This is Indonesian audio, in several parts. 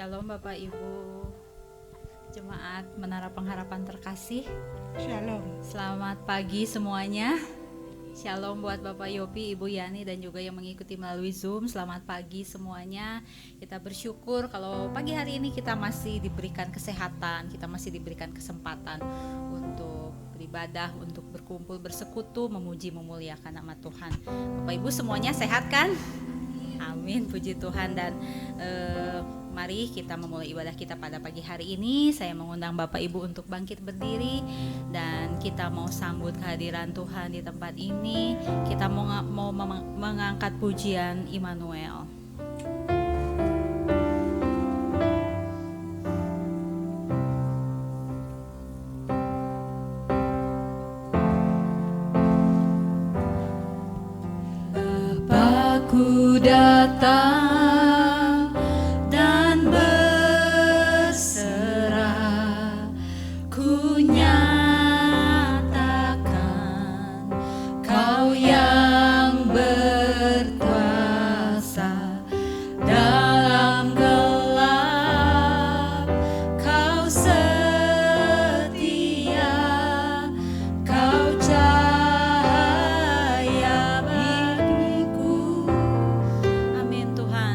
Shalom Bapak Ibu, Jemaat Menara Pengharapan terkasih. Shalom. Selamat pagi semuanya. Shalom buat Bapak Yopi, Ibu Yani dan juga yang mengikuti melalui Zoom. Selamat pagi semuanya. Kita bersyukur kalau pagi hari ini kita masih diberikan kesehatan, kita masih diberikan kesempatan untuk beribadah, untuk berkumpul, bersekutu, memuji, memuliakan nama Tuhan. Bapak Ibu semuanya sehat kan? Amin, puji Tuhan. Dan mari kita memulai ibadah kita pada pagi hari ini. Saya mengundang Bapak Ibu untuk bangkit berdiri dan kita mau sambut kehadiran Tuhan di tempat ini. Kita mau mengangkat pujian Immanuel. Bapakku datang dan berserah, ku nyatakan Kau yang berkuasa dalam gelap, Kau setia, Kau cahaya bagiku. Amin Tuhan.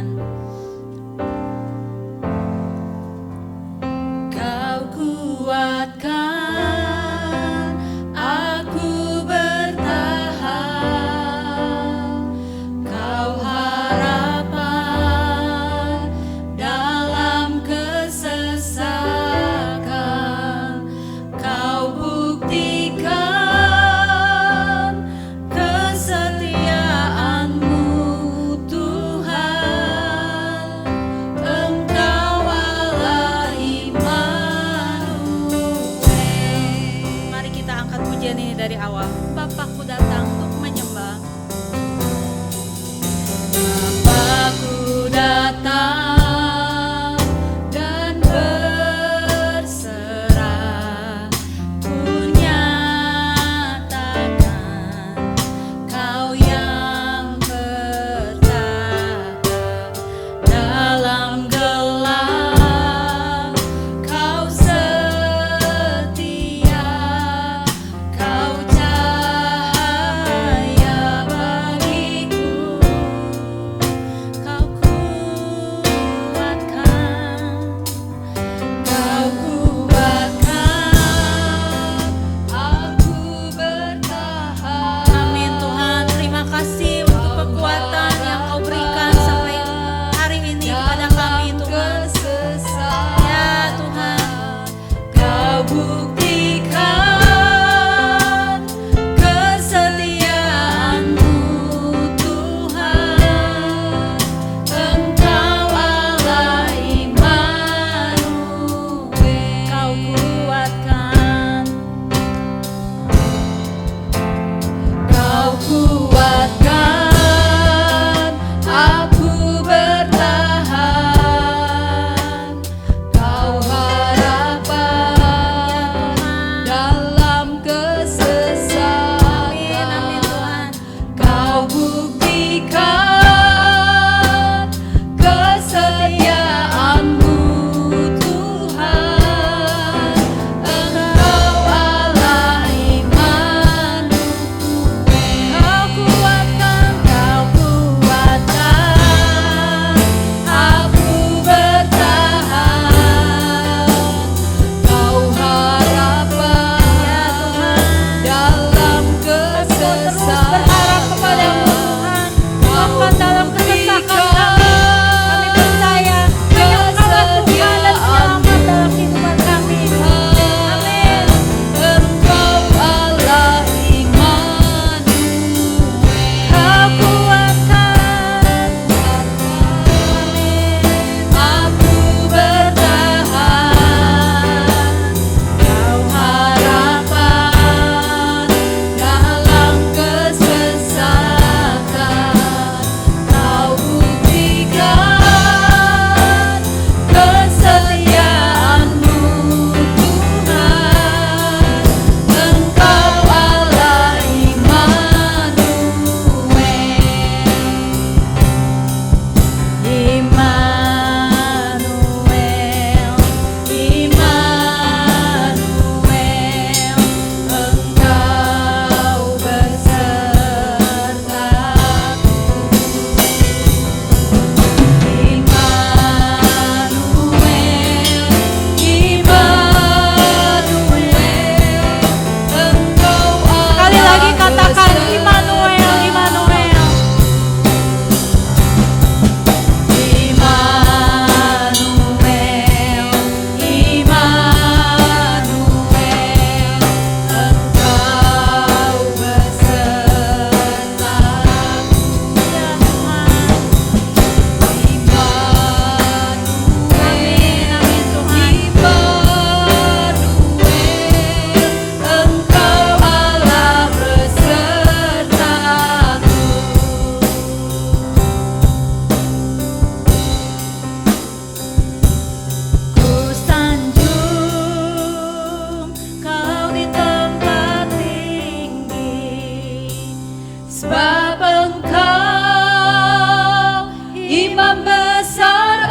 Imam besar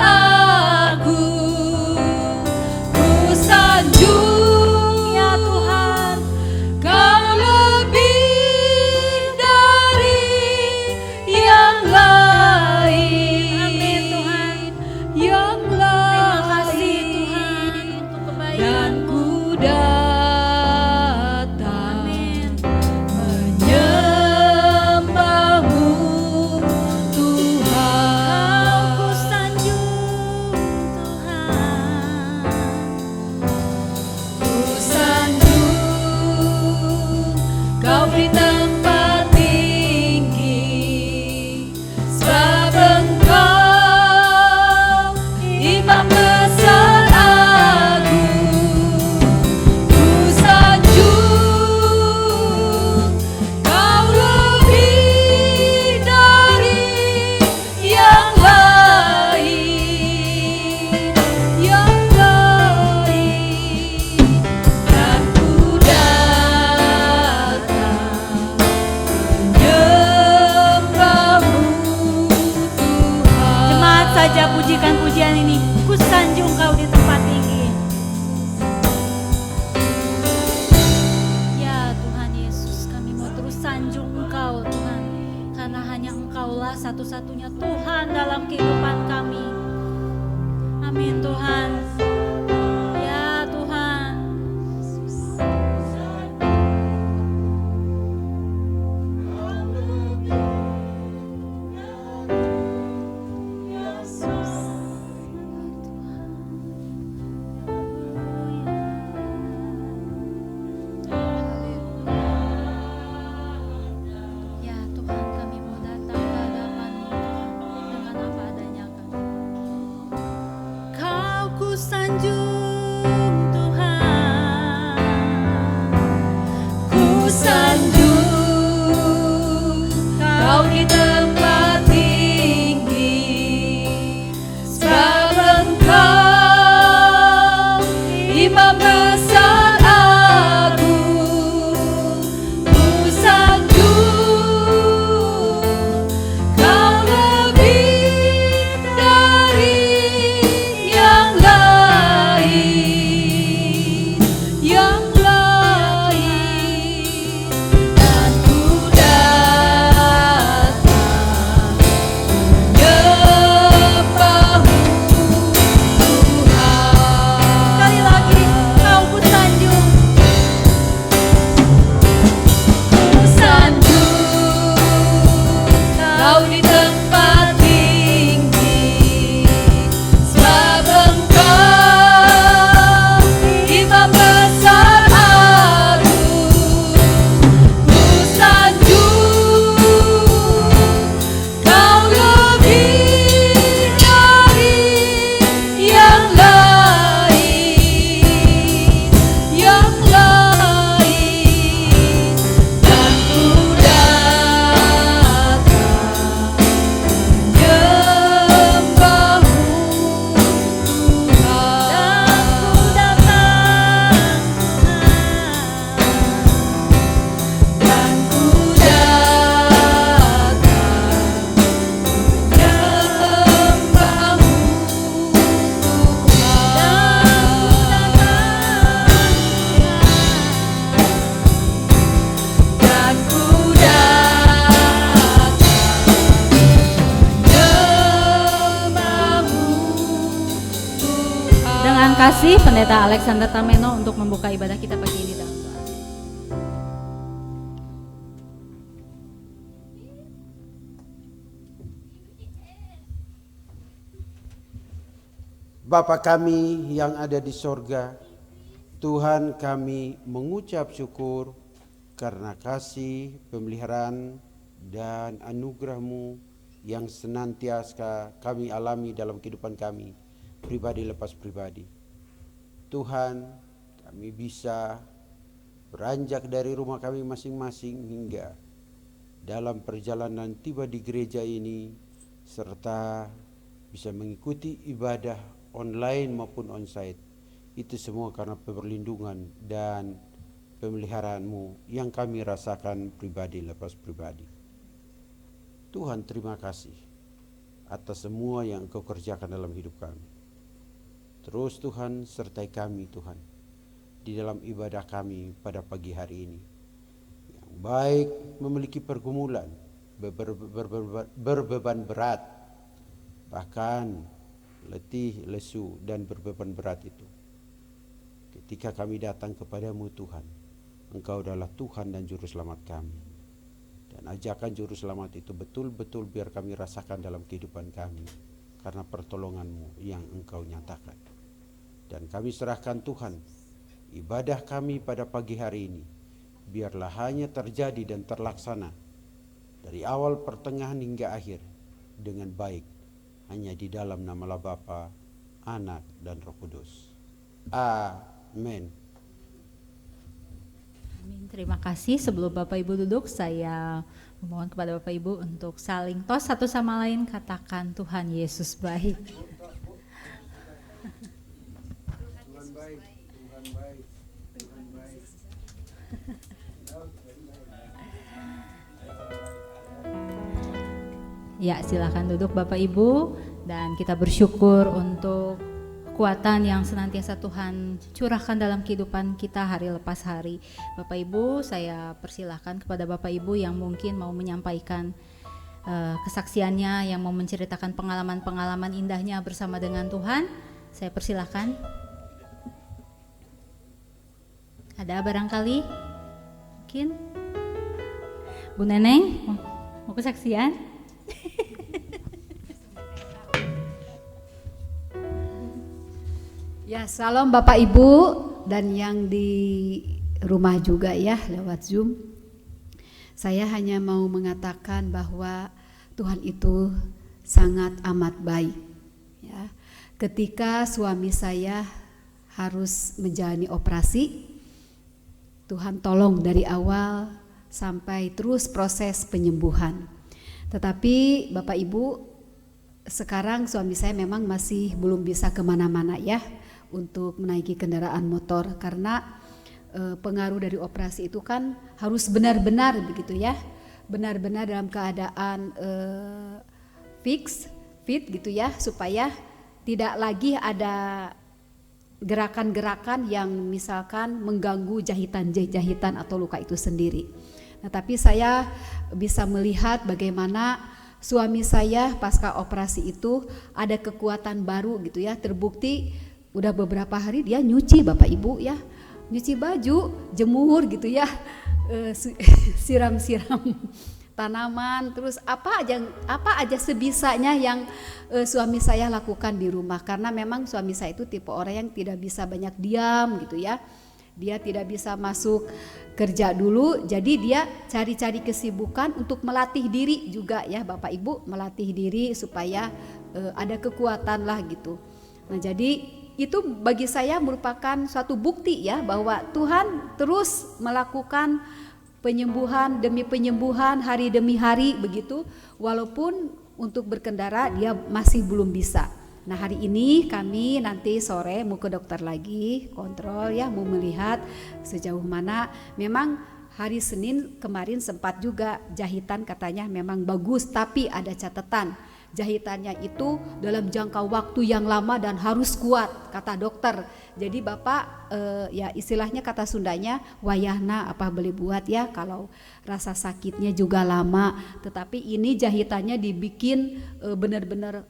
agung, ku sanjung ya Tuhan, Kau lebih dari yang lain. Amin Tuhan. Yang lain. Terima kasih Tuhan untuk kebaikan. Dan ku datang menyembahmu Tuhan. Kau ku sanjung Tuhan. Ku sanjung Kau di tempat tinggi, sebab Engkau Imam besar agung. Ku sanjung Kau lebih dari yang lain, yang lain. Dan ku datang menyembahmu Tuhan. Jemaat saja pujikan pujian ini. Ku sanjung Kau di tempat tinggi. Ya Tuhan Yesus, kami mau terus sanjung Engkau Tuhan, karena hanya Engkaulah satu-satunya Tuhan dalam kehidupan kami. Amin Tuhan. Ya Tuhan. Ya Tuhan, kami mau datang ke hadapan-Mu Tuhan, dengan apa adanya kami. Kau ku sanjung Tuhan, ku sanjung Kau di tempat tinggi, sebab Engkau Imam besar agung. Ku sanjung Kau lebih dari yang lain, yang lain. Dan ku datang menyembahmu Tuhan. Sekali lagi, Kau ku sanjung. Ku sanjung Kau di tempat tinggi, sebab Engkau Imam besar agung. Ku sanjung Kau lebih dari yang lain, yang lain. Dan ku datang menyembahmu Tuhan. Dan ku datang menyembahmu Tuhan. Dan ku datang menyembahmu Tuhan. Dengan kasih Pendeta Alexander Tameno untuk membuka ibadah kita pagi ini dalam doa. Bapa kami yang ada di sorga, Tuhan, kami mengucap syukur karena kasih, pemeliharaan, dan anugerah-Mu yang senantiasa kami alami dalam kehidupan kami, pribadi lepas pribadi. Tuhan, kami bisa beranjak dari rumah kami masing-masing hingga dalam perjalanan tiba di gereja ini, serta bisa mengikuti ibadah online maupun onsite. Itu semua karena perlindungan dan pemeliharaan-Mu yang kami rasakan pribadi lepas pribadi. Tuhan, terima kasih. atas semua yang Engkau kerjakan dalam hidup kami. Terus Tuhan sertai kami Tuhan di dalam ibadah kami pada pagi hari ini. Yang baik memiliki pergumulan, berbeban berat, bahkan letih, lesu dan berbeban berat itu. Ketika kami datang kepadamu Tuhan, Engkau adalah Tuhan dan Juru Selamat kami. Dan ajakan Juru Selamat itu betul-betul biar kami rasakan dalam kehidupan kami, karena pertolongan-Mu yang Engkau nyatakan. Dan kami serahkan Tuhan, ibadah kami pada pagi hari ini, biarlah hanya terjadi dan terlaksana dari awal, pertengahan hingga akhir dengan baik, hanya di dalam nama Bapa, Anak, dan Roh Kudus. Amin. Amin. Terima kasih. Sebelum Bapak Ibu duduk, saya memohon kepada Bapak Ibu untuk saling tos satu sama lain, katakan Tuhan Yesus baik. Tuhan baik, Tuhan baik, Tuhan baik. Ya, silakan duduk Bapak Ibu, dan kita bersyukur untuk kekuatan yang senantiasa Tuhan curahkan dalam kehidupan kita hari lepas hari. Bapak Ibu, saya persilahkan kepada Bapak Ibu yang mungkin mau menyampaikan kesaksiannya, yang mau menceritakan pengalaman-pengalaman indahnya bersama dengan Tuhan. Saya persilahkan. Ada barangkali? Mungkin Bu Neneng mau kesaksian? Ya, salam Bapak Ibu dan yang di rumah juga ya lewat Zoom. Saya hanya mau mengatakan bahwa Tuhan itu sangat amat baik. Ya, ketika suami saya harus menjalani operasi, Tuhan tolong dari awal sampai terus proses penyembuhan. Tetapi Bapak Ibu, sekarang suami saya memang masih belum bisa kemana-mana ya untuk menaiki kendaraan motor, karena pengaruh dari operasi itu kan harus benar-benar begitu ya, benar-benar dalam keadaan fit gitu ya, supaya tidak lagi ada gerakan-gerakan yang misalkan mengganggu jahitan atau luka itu sendiri. Nah, tapi saya bisa melihat bagaimana suami saya pasca operasi itu ada kekuatan baru gitu ya, terbukti udah beberapa hari dia nyuci Bapak Ibu ya, nyuci baju, jemur gitu ya, siram-siram tanaman, terus apa aja sebisanya yang suami saya lakukan di rumah, karena memang suami saya itu tipe orang yang tidak bisa banyak diam gitu ya, dia tidak bisa masuk kerja dulu, jadi dia cari-cari kesibukan untuk melatih diri juga ya Bapak Ibu, melatih diri supaya ada kekuatan lah gitu. Nah, jadi itu bagi saya merupakan suatu bukti ya bahwa Tuhan terus melakukan penyembuhan demi penyembuhan hari demi hari begitu, walaupun untuk berkendara dia masih belum bisa. Nah, hari ini kami nanti sore mau ke dokter lagi, kontrol ya, mau melihat sejauh mana. Memang hari Senin kemarin sempat juga jahitan katanya memang bagus, tapi ada catatan. Jahitannya itu dalam jangka waktu yang lama dan harus kuat, kata dokter. Jadi Bapak ya istilahnya kata Sundanya wayahna apa boleh buat ya, kalau rasa sakitnya juga lama. Tetapi ini jahitannya dibikin benar-benar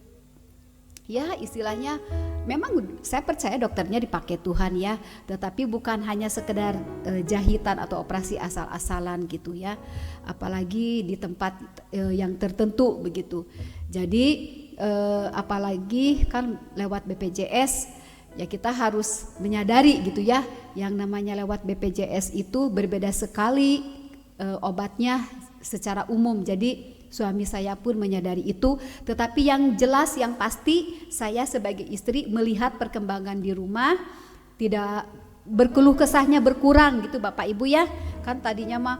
ya istilahnya, memang saya percaya dokternya dipakai Tuhan ya, tetapi bukan hanya sekedar jahitan atau operasi asal-asalan gitu ya, apalagi di tempat yang tertentu begitu. Jadi apalagi kan lewat BPJS ya, kita harus menyadari gitu ya, yang namanya lewat BPJS itu berbeda sekali obatnya secara umum. Jadi suami saya pun menyadari itu, tetapi yang jelas yang pasti saya sebagai istri melihat perkembangan di rumah tidak berkeluh kesahnya berkurang gitu Bapak Ibu ya. Kan tadinya mah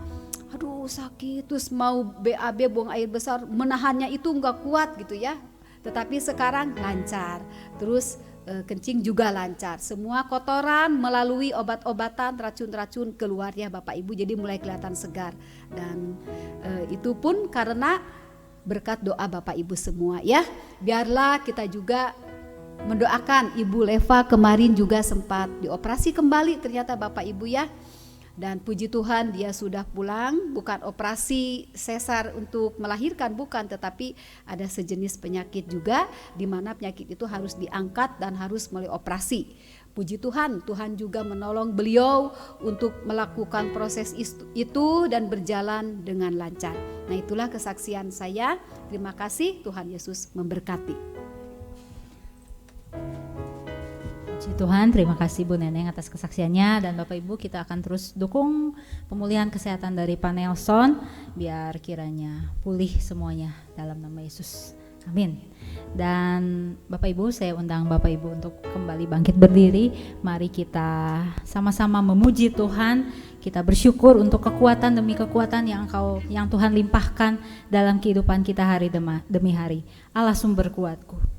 aduh sakit, terus mau BAB buang air besar, menahannya itu enggak kuat gitu ya. Tetapi sekarang lancar, terus kencing juga lancar, semua kotoran melalui obat-obatan racun-racun keluar ya Bapak Ibu, jadi mulai kelihatan segar. Dan itu pun karena berkat doa Bapak Ibu semua ya. Biarlah kita juga mendoakan Ibu Leva, kemarin juga sempat dioperasi kembali ternyata Bapak Ibu ya. Dan puji Tuhan dia sudah pulang, bukan operasi sesar untuk melahirkan, bukan, tetapi ada sejenis penyakit juga di mana penyakit itu harus diangkat dan harus melalui operasi. Puji Tuhan, Tuhan juga menolong beliau untuk melakukan proses itu dan berjalan dengan lancar. Nah, itulah kesaksian saya. Terima kasih, Tuhan Yesus memberkati. Puji Tuhan, terima kasih Bu Neneng atas kesaksiannya, dan Bapak Ibu kita akan terus dukung pemulihan kesehatan dari Pak Nelson biar kiranya pulih semuanya dalam nama Yesus. Amin. Dan Bapak Ibu, saya undang Bapak Ibu untuk kembali bangkit berdiri. Mari kita sama-sama memuji Tuhan. Kita bersyukur untuk kekuatan demi kekuatan yang Tuhan limpahkan dalam kehidupan kita hari demi hari. Allah sumber kuatku.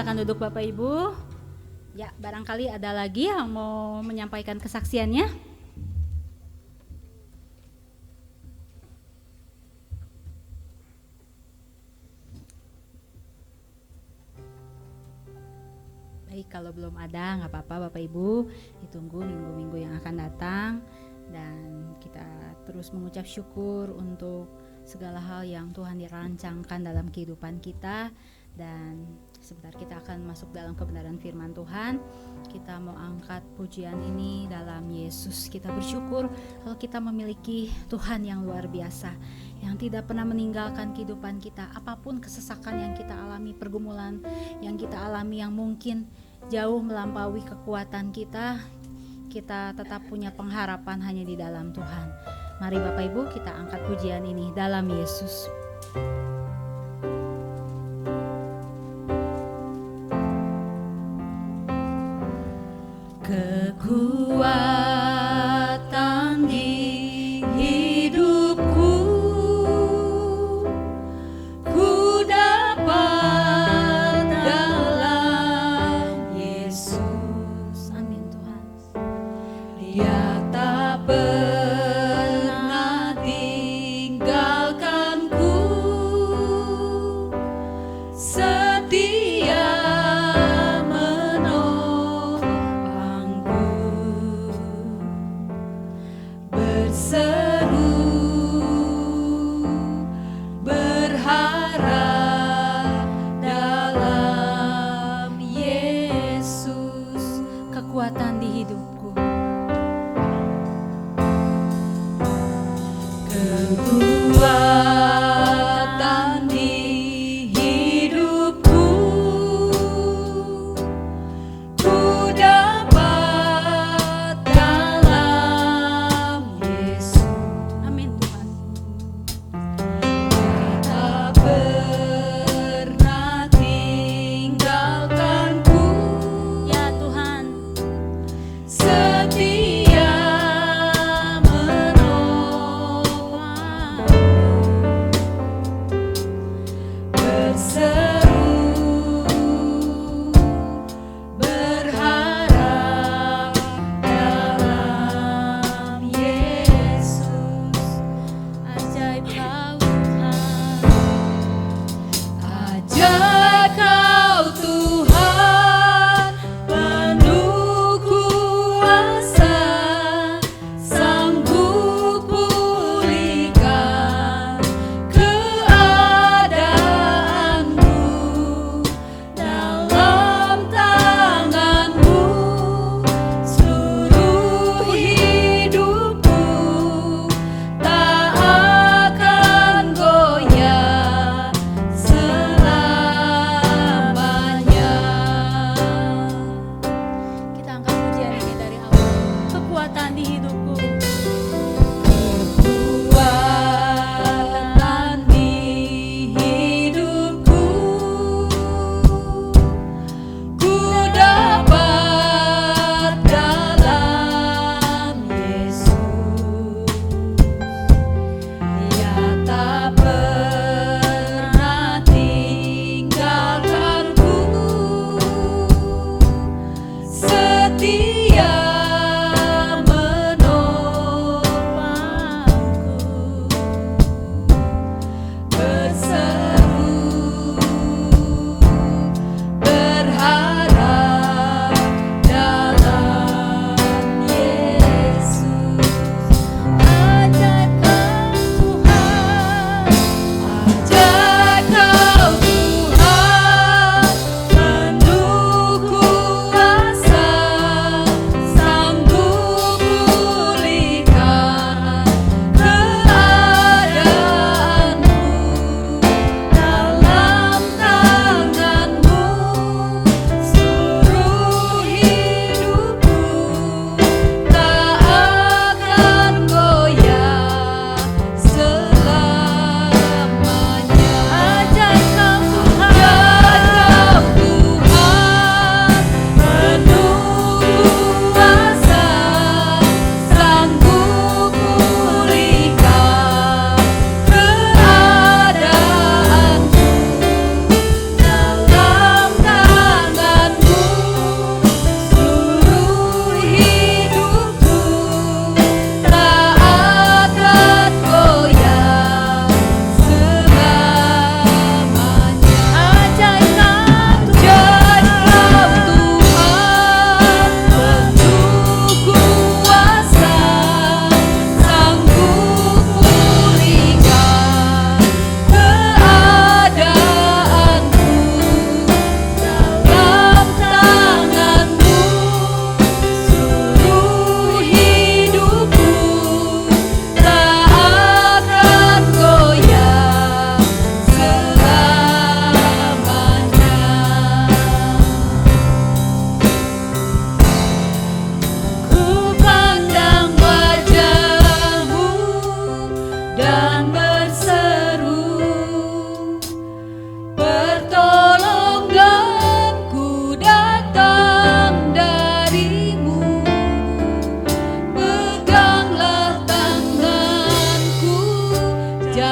silakan duduk Bapak Ibu. Ya, barangkali ada lagi yang mau menyampaikan kesaksiannya. Baik, kalau belum ada nggak apa-apa Bapak Ibu, ditunggu minggu-minggu yang akan datang. Dan kita terus mengucap syukur untuk segala hal yang Tuhan dirancangkan dalam kehidupan kita. Dan sebentar kita akan masuk dalam kebenaran firman Tuhan. Kita mau angkat pujian ini dalam Yesus. Kita bersyukur kalau kita memiliki Tuhan yang luar biasa, yang tidak pernah meninggalkan kehidupan kita. Apapun kesesakan yang kita alami, pergumulan yang kita alami yang mungkin jauh melampaui kekuatan kita, kita tetap punya pengharapan hanya di dalam Tuhan. Mari Bapak Ibu kita angkat pujian ini dalam Yesus. Kekuatan di hidupku, ku dapat dalam Yesus. Amin Tuhan. Dia tak pernah tinggalkanku, setia menolongku.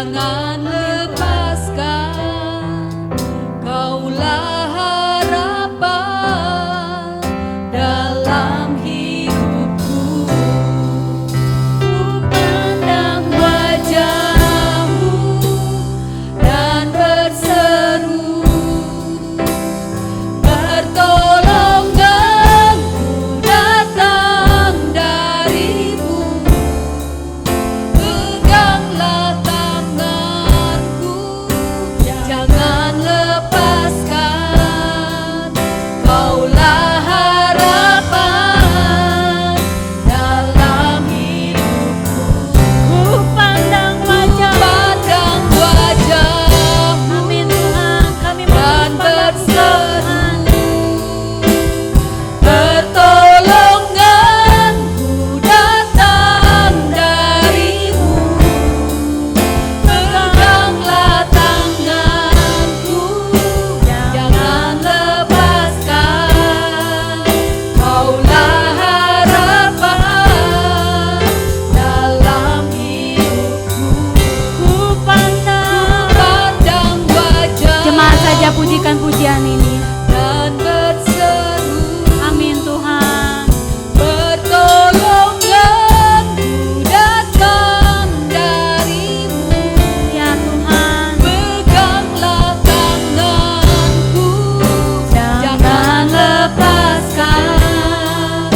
jangan lepaskan, Kaulah harapan dalam hidupku. Ku pandang wajah-Mu dan berseru, pertolonganku datang dari-Mu. Peganglah tanganku, jangan lepaskan, Kaulah harapan dalam hidupku. Ku pandang wajah-Mu, Amin Tuhan, kami dan mohon berseru, pertolonganku datang dari-Mu. Peganglah tanganku, jangan lepaskan, Kaulah harapan dalam hidupku. Ku pandang wajah Jemaat saja pujikan pujian ini. dan berseru, Amin Tuhan. pertolonganku datang dari-Mu. Ya Tuhan, Peganglah tanganku, jangan lepaskan,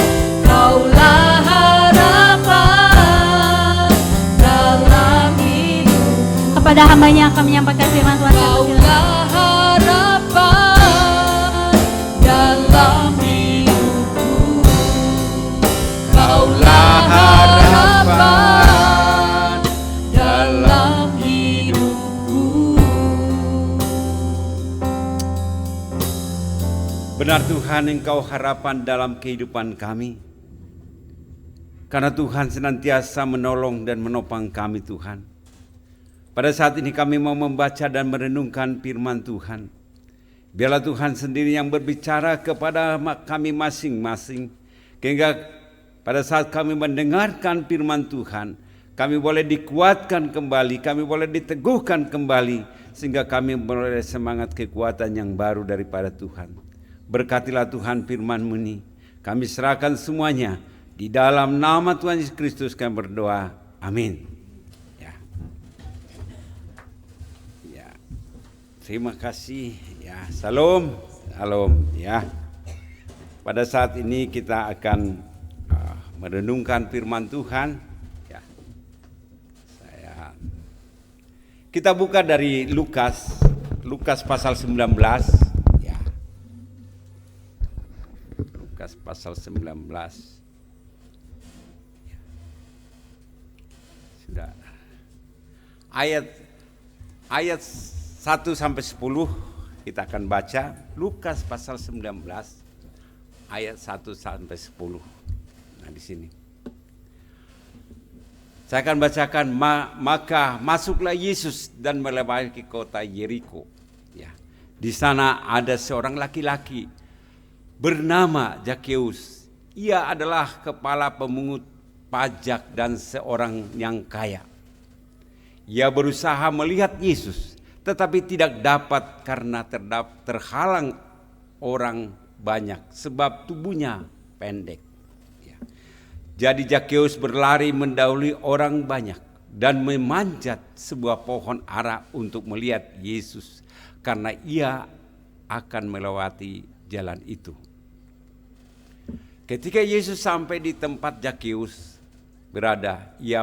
Kaulah harapan dalam hidup. kepada hamba-Nya akan menyampaikan firman Tuhan. Kaulah harapan dalam hidupku. Kaulah harapan dalam hidupku. Benar Tuhan, Engkau harapan dalam kehidupan kami. Karena Tuhan senantiasa menolong dan menopang kami Tuhan. Pada saat ini kami mau membaca dan merenungkan firman Tuhan. Biarlah Tuhan sendiri yang berbicara kepada kami masing-masing. Sehingga pada saat kami mendengarkan firman Tuhan, kami boleh dikuatkan kembali, kami boleh diteguhkan kembali. Sehingga kami boleh semangat kekuatan yang baru daripada Tuhan. Berkatilah Tuhan firman-Mu ini. Kami serahkan semuanya. Di dalam nama Tuhan Yesus Kristus kami berdoa. Amin. Terima kasih ya, salam, ya. Pada saat ini kita akan merenungkan firman Tuhan. Ya. Kita buka dari Lukas pasal 19. Ya. Lukas pasal 19. Ya. Sudah. Ayat 1 sampai 10 kita akan baca. Lukas pasal 19 ayat 1 sampai 10. Nah, di sini saya akan bacakan. Maka masuklah Yesus dan melewati kota Yeriko. Ya. Di sana ada seorang laki-laki bernama Zakheus. Ia adalah kepala pemungut pajak dan seorang yang kaya. Ia berusaha melihat Yesus, tetapi tidak dapat karena terhalang orang banyak sebab tubuhnya pendek. Ya. Jadi Zakheus berlari mendahului orang banyak dan memanjat sebuah pohon ara untuk melihat Yesus karena ia akan melewati jalan itu. Ketika Yesus sampai di tempat Zakheus berada, ia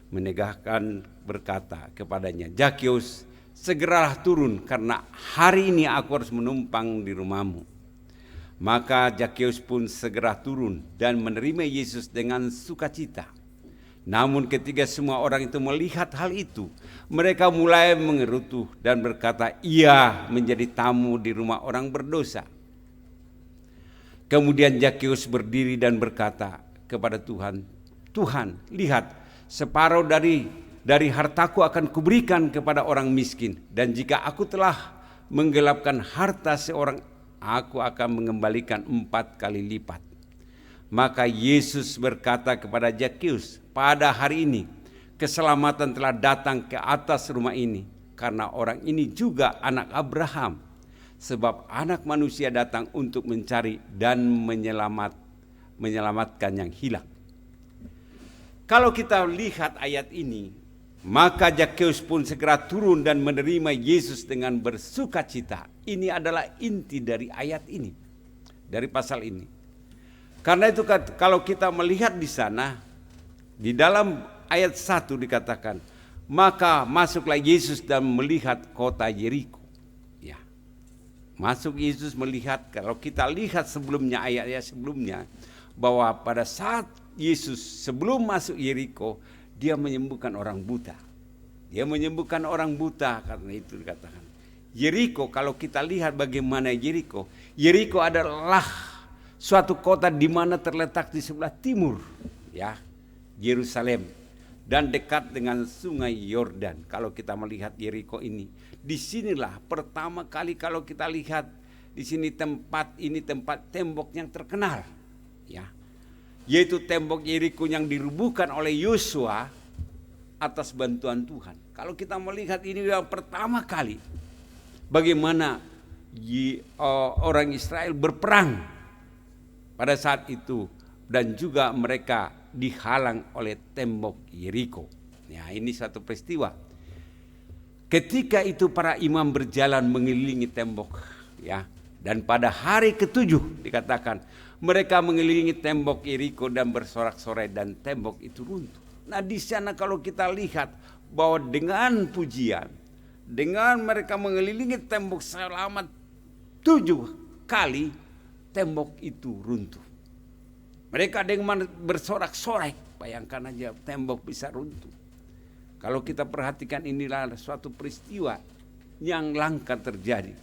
menegakkan berkata kepadanya, Zakheus, segeralah turun karena hari ini aku harus menumpang di rumahmu. Maka Zakheus pun segera turun dan menerima Yesus dengan sukacita. Namun ketika semua orang itu melihat hal itu, mereka mulai mengerutu dan berkata, ia menjadi tamu di rumah orang berdosa. Kemudian Zakheus berdiri dan berkata kepada Tuhan, Tuhan, lihat, separuh dari hartaku akan kuberikan kepada orang miskin, dan jika aku telah menggelapkan harta seorang, aku akan mengembalikan 4 kali lipat. Maka Yesus berkata kepada Zakheus, pada hari ini keselamatan telah datang ke atas rumah ini, karena orang ini juga anak Abraham. Sebab anak manusia datang untuk mencari dan menyelamatkan yang hilang. Kalau kita lihat ayat ini, maka Zakheus pun segera turun dan menerima Yesus dengan bersukacita. Ini adalah inti dari ayat ini, dari pasal ini. Karena itu kalau kita melihat di sana, di dalam ayat 1 dikatakan, maka masuklah Yesus dan melihat kota Yeriko. Ya, masuk Yesus melihat. Kalau kita lihat sebelumnya, ayat-ayat sebelumnya, bahwa pada saat Yesus sebelum masuk Yeriko, dia menyembuhkan orang buta. Dia menyembuhkan orang buta, karena itu dikatakan Yeriko. Kalau kita lihat bagaimana Yeriko adalah suatu kota di mana terletak di sebelah timur, ya, Yerusalem, dan dekat dengan sungai Yordan. Kalau kita melihat Yeriko ini, disinilah pertama kali kalau kita lihat di sini tempat tembok yang terkenal, ya, yaitu tembok Yeriko yang dirubuhkan oleh Yosua atas bantuan Tuhan. Kalau kita melihat ini yang pertama kali bagaimana orang Israel berperang pada saat itu, dan juga mereka dihalang oleh tembok Yeriko. Ya, ini satu peristiwa. Ketika itu para imam berjalan mengelilingi tembok, ya, dan pada hari ke-7 dikatakan mereka mengelilingi tembok Yeriko dan bersorak-sorai dan tembok itu runtuh. Nah, di sana kalau kita lihat bahwa dengan pujian, dengan mereka mengelilingi tembok selama 7 kali, tembok itu runtuh. Mereka dengan bersorak-sorai, bayangkan aja tembok bisa runtuh. Kalau kita perhatikan, inilah suatu peristiwa yang langka terjadi.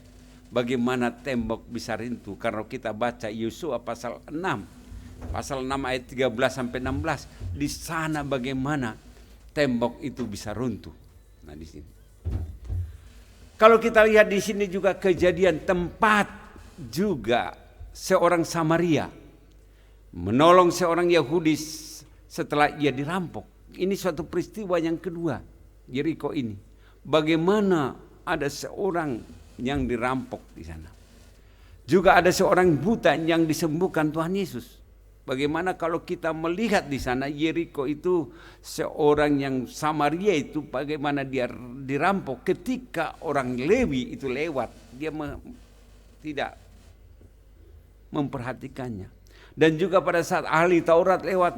Bagaimana tembok bisa runtuh? Karena kita baca Yosua pasal 6 ayat 13-16, di sana bagaimana tembok itu bisa runtuh. Nah, di sini. Kalau kita lihat di sini juga kejadian tempat juga seorang Samaria menolong seorang Yahudi setelah ia dirampok. Ini suatu peristiwa yang kedua, Yeriko ini. Bagaimana ada seorang yang dirampok di sana. Juga ada seorang buta yang disembuhkan Tuhan Yesus. Bagaimana kalau kita melihat di sana Yeriko itu seorang yang Samaria itu, bagaimana dia dirampok ketika orang Lewi itu lewat, dia tidak memperhatikannya. Dan juga pada saat ahli Taurat lewat,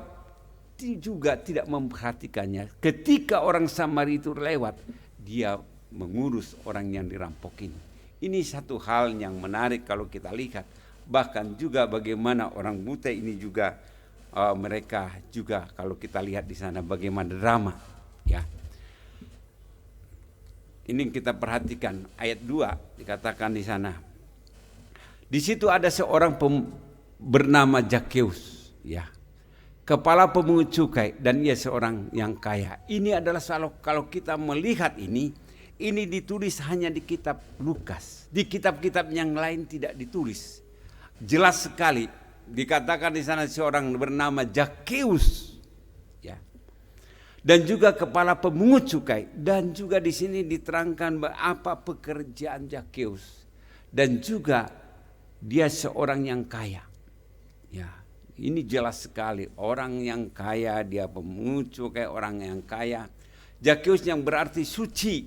juga tidak memperhatikannya. Ketika orang Samaria itu lewat, dia mengurus orang yang dirampok ini. Ini satu hal yang menarik kalau kita lihat. Bahkan juga bagaimana orang buta ini juga mereka juga kalau kita lihat di sana bagaimana drama, ya. Ini kita perhatikan ayat 2 dikatakan di sana. Di situ ada seorang bernama Zakheus, ya, kepala pemungut cukai, dan ia seorang yang kaya. Ini adalah kalau kita melihat ini ditulis hanya di kitab Lukas. Di kitab-kitab yang lain tidak ditulis. Jelas sekali dikatakan di sana seorang bernama Zakheus, ya. Dan juga kepala pemungut cukai, dan juga di sini diterangkan apa pekerjaan Zakheus, dan juga dia seorang yang kaya. Ya, ini jelas sekali orang yang kaya, dia pemungut cukai, orang yang kaya. Zakheus yang berarti suci,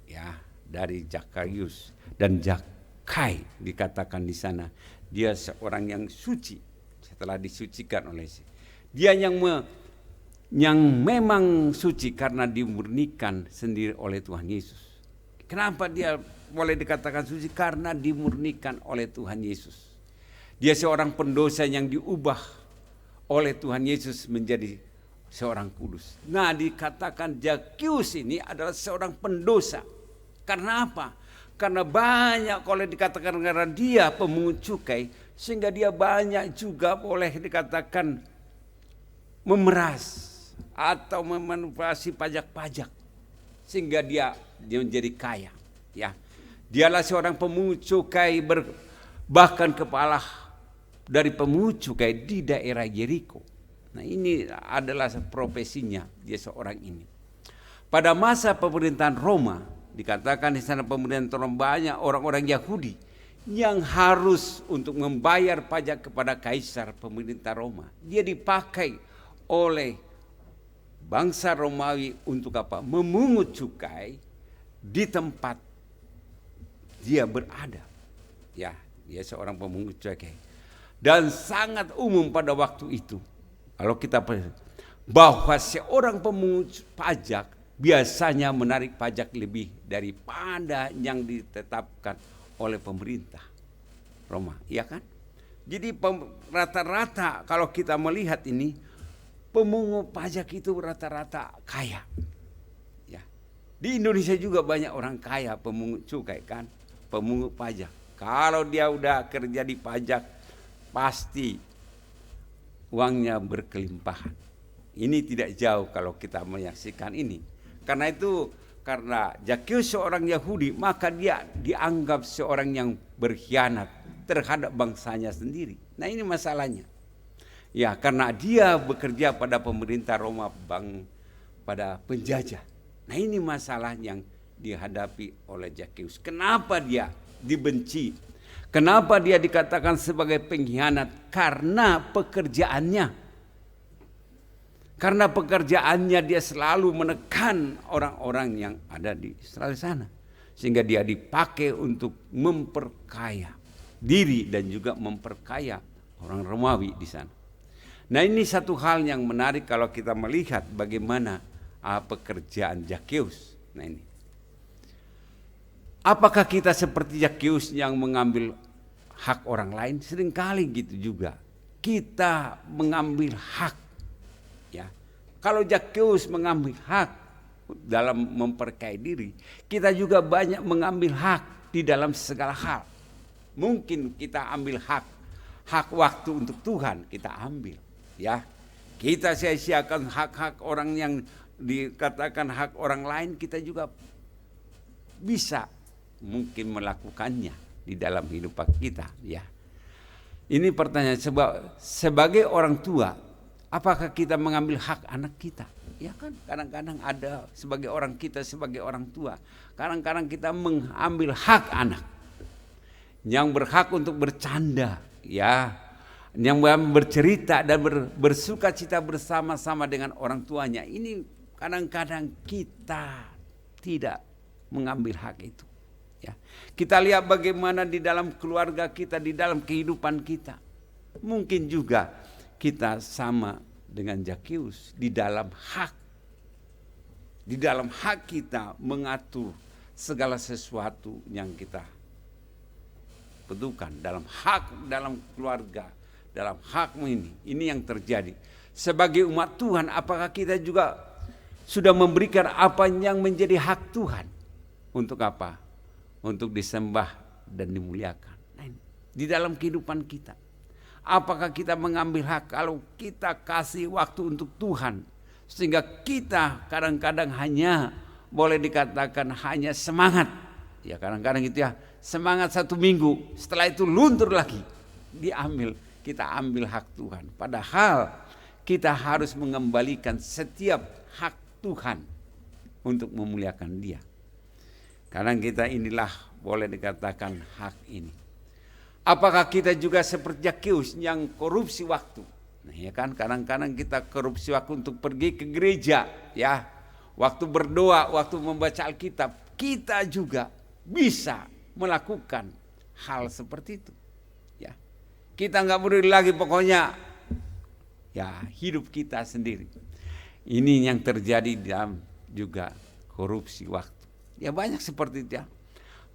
ya, dari Zakheus, dan Zakai dikatakan di sana dia seorang yang suci setelah disucikan oleh dia yang memang suci karena dimurnikan sendiri oleh Tuhan Yesus. Kenapa dia boleh dikatakan suci? Karena dimurnikan oleh Tuhan Yesus. Dia seorang pendosa yang diubah oleh Tuhan Yesus menjadi seorang kudus. Nah, dikatakan Zakheus ini adalah seorang pendosa. Karena apa? Karena banyak kalau dikatakan karena dia pemungut cukai, sehingga dia banyak juga boleh dikatakan memeras atau memanfaatkan pajak-pajak, sehingga dia menjadi kaya. Ya, dialah seorang pemungut cukai, bahkan kepala dari pemungut cukai di daerah Yeriko. Nah, ini adalah profesinya dia seorang ini. pada masa pemerintahan Roma, dikatakan di sana pemerintahan Roma banyak orang-orang Yahudi yang harus untuk membayar pajak kepada kaisar pemerintah Roma. Dia dipakai oleh bangsa Romawi untuk apa? Memungut cukai di tempat dia berada. Ya, dia seorang pemungut cukai. Dan sangat umum pada waktu itu, kalau kita bahwa seorang pemungut pajak biasanya menarik pajak lebih daripada yang ditetapkan oleh pemerintah Roma, iya kan? Jadi rata-rata kalau kita melihat ini, pemungut pajak itu rata-rata kaya. Ya. Di Indonesia juga banyak orang kaya pemungut cukai kan, pemungut pajak. Kalau dia udah kerja di pajak, pasti uangnya berkelimpahan. Ini tidak jauh kalau kita menyaksikan ini. Karena itu, karena Zakheus seorang Yahudi, maka dia dianggap seorang yang berkhianat terhadap bangsanya sendiri. Nah, ini masalahnya. Ya, karena dia bekerja pada pemerintah Roma, pada penjajah. Nah, ini masalah yang dihadapi oleh Zakheus. Kenapa dia dibenci? Kenapa dia dikatakan sebagai pengkhianat? Karena pekerjaannya. Karena pekerjaannya dia selalu menekan orang-orang yang ada di Israel sana. Sehingga dia dipakai untuk memperkaya diri dan juga memperkaya orang Romawi di sana. Nah, ini satu hal yang menarik kalau kita melihat bagaimana pekerjaan Zakheus. Nah, ini. Apakah kita seperti Zakheus yang mengambil hak orang lain? Seringkali gitu juga. Kita mengambil hak. Ya. Kalau Zakheus mengambil hak dalam memperkaya diri, kita juga banyak mengambil hak di dalam segala hal. Mungkin kita ambil hak waktu untuk Tuhan kita ambil, ya. Kita sia-siakan hak-hak orang yang dikatakan hak orang lain, kita juga bisa mungkin melakukannya di dalam kehidupan kita, ya. Ini pertanyaan, sebagai orang tua, apakah kita mengambil hak anak kita? Ya kan, kadang-kadang ada sebagai orang tua, kadang-kadang kita mengambil hak anak yang berhak untuk bercanda, ya, yang bercerita dan bersuka cita bersama-sama dengan orang tuanya. Ini kadang-kadang kita tidak mengambil hak itu. Ya. Kita lihat bagaimana di dalam keluarga kita, di dalam kehidupan kita. Mungkin juga kita sama dengan Zakheus di dalam hak. Di dalam hak kita mengatur segala sesuatu yang kita butuhkan. Dalam hak, dalam keluarga, dalam hakmu ini. Ini yang terjadi. Sebagai umat Tuhan, apakah kita juga sudah memberikan apa yang menjadi hak Tuhan? Untuk apa? Untuk disembah dan dimuliakan. Nah, di dalam kehidupan kita. Apakah kita mengambil hak kalau kita kasih waktu untuk Tuhan? Sehingga kita kadang-kadang hanya boleh dikatakan hanya semangat. Ya kadang-kadang gitu ya. Semangat 1 minggu. Setelah itu luntur lagi. Kita ambil hak Tuhan. Padahal kita harus mengembalikan setiap hak Tuhan untuk memuliakan Dia. Karena kita inilah boleh dikatakan hak ini. Apakah kita juga seperti Zakheus yang korupsi waktu? Nah, ya kan, kadang-kadang kita korupsi waktu untuk pergi ke gereja, ya. Waktu berdoa, waktu membaca Alkitab, kita juga bisa melakukan hal seperti itu. Ya. Kita nggak peduli lagi pokoknya ya hidup kita sendiri. Ini yang terjadi dalam juga korupsi waktu. Ya banyak seperti itu ya.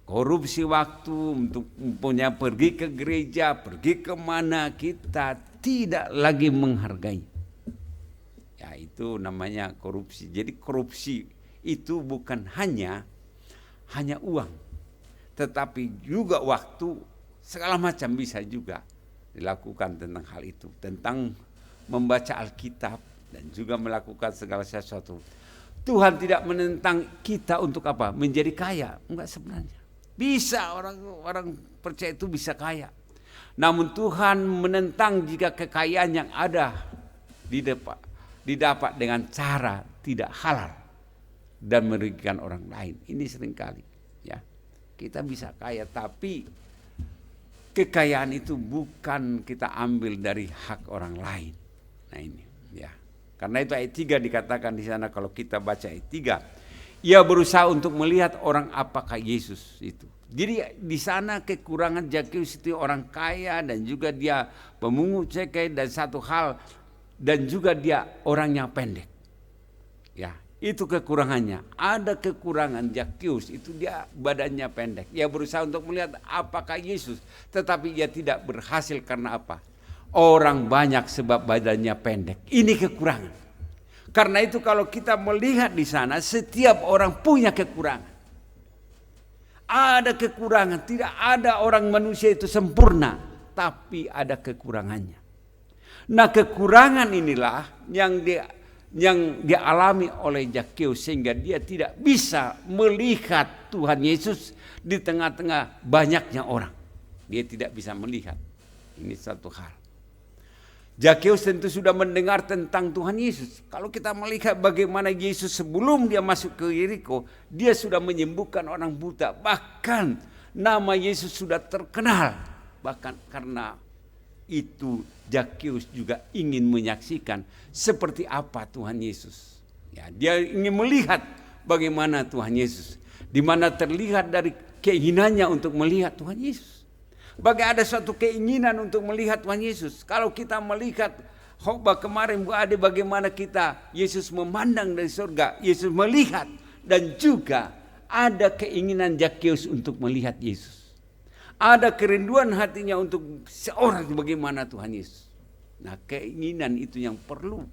Korupsi waktu untuk punya pergi ke gereja, pergi kemana, kita tidak lagi menghargai. Ya itu namanya korupsi. Jadi korupsi itu bukan hanya uang, tetapi juga waktu, segala macam bisa juga dilakukan tentang hal itu. Tentang membaca Alkitab dan juga melakukan segala sesuatu. Tuhan tidak menentang kita untuk apa? Menjadi kaya. Enggak sebenarnya. Bisa orang percaya itu bisa kaya. Namun Tuhan menentang jika kekayaan yang ada didapat dengan cara tidak halal. dan merugikan orang lain. Ini seringkali ya. Kita bisa kaya tapi kekayaan itu bukan kita ambil dari hak orang lain. Nah ini ya. Karena itu ayat 3 dikatakan di sana, kalau kita baca ayat 3, ia berusaha untuk melihat orang apakah Yesus itu. Jadi di sana kekurangan Zakheus itu orang kaya dan juga dia pemungut cukai dan satu hal, dan juga dia orangnya pendek. Ya, itu kekurangannya. Ada kekurangan Zakheus itu, dia badannya pendek. Ia berusaha untuk melihat apakah Yesus, tetapi ia tidak berhasil karena apa? Orang banyak sebab badannya pendek. Ini kekurangan. Karena itu kalau kita melihat di sana, setiap orang punya kekurangan. Ada kekurangan, tidak ada orang manusia itu sempurna, tapi ada kekurangannya. Nah, kekurangan inilah yang dialami oleh Zakheus sehingga dia tidak bisa melihat Tuhan Yesus di tengah-tengah banyaknya orang. Dia tidak bisa melihat. Ini satu hal. Zakheus tentu sudah mendengar tentang Tuhan Yesus. Kalau kita melihat bagaimana Yesus sebelum dia masuk ke Yeriko, dia sudah menyembuhkan orang buta. Bahkan nama Yesus sudah terkenal. Bahkan karena itu Zakheus juga ingin menyaksikan seperti apa Tuhan Yesus. Ya, dia ingin melihat bagaimana Tuhan Yesus. Di mana terlihat dari keinginannya untuk melihat Tuhan Yesus. Bagi ada suatu keinginan untuk melihat Tuhan Yesus. Kalau kita melihat khotbah kemarin Bu Ade, bagaimana kita Yesus memandang dari surga, Yesus melihat, dan juga ada keinginan Zakheus untuk melihat Yesus. Ada kerinduan hatinya untuk seorang bagaimana Tuhan Yesus. Nah, keinginan itu yang perlu.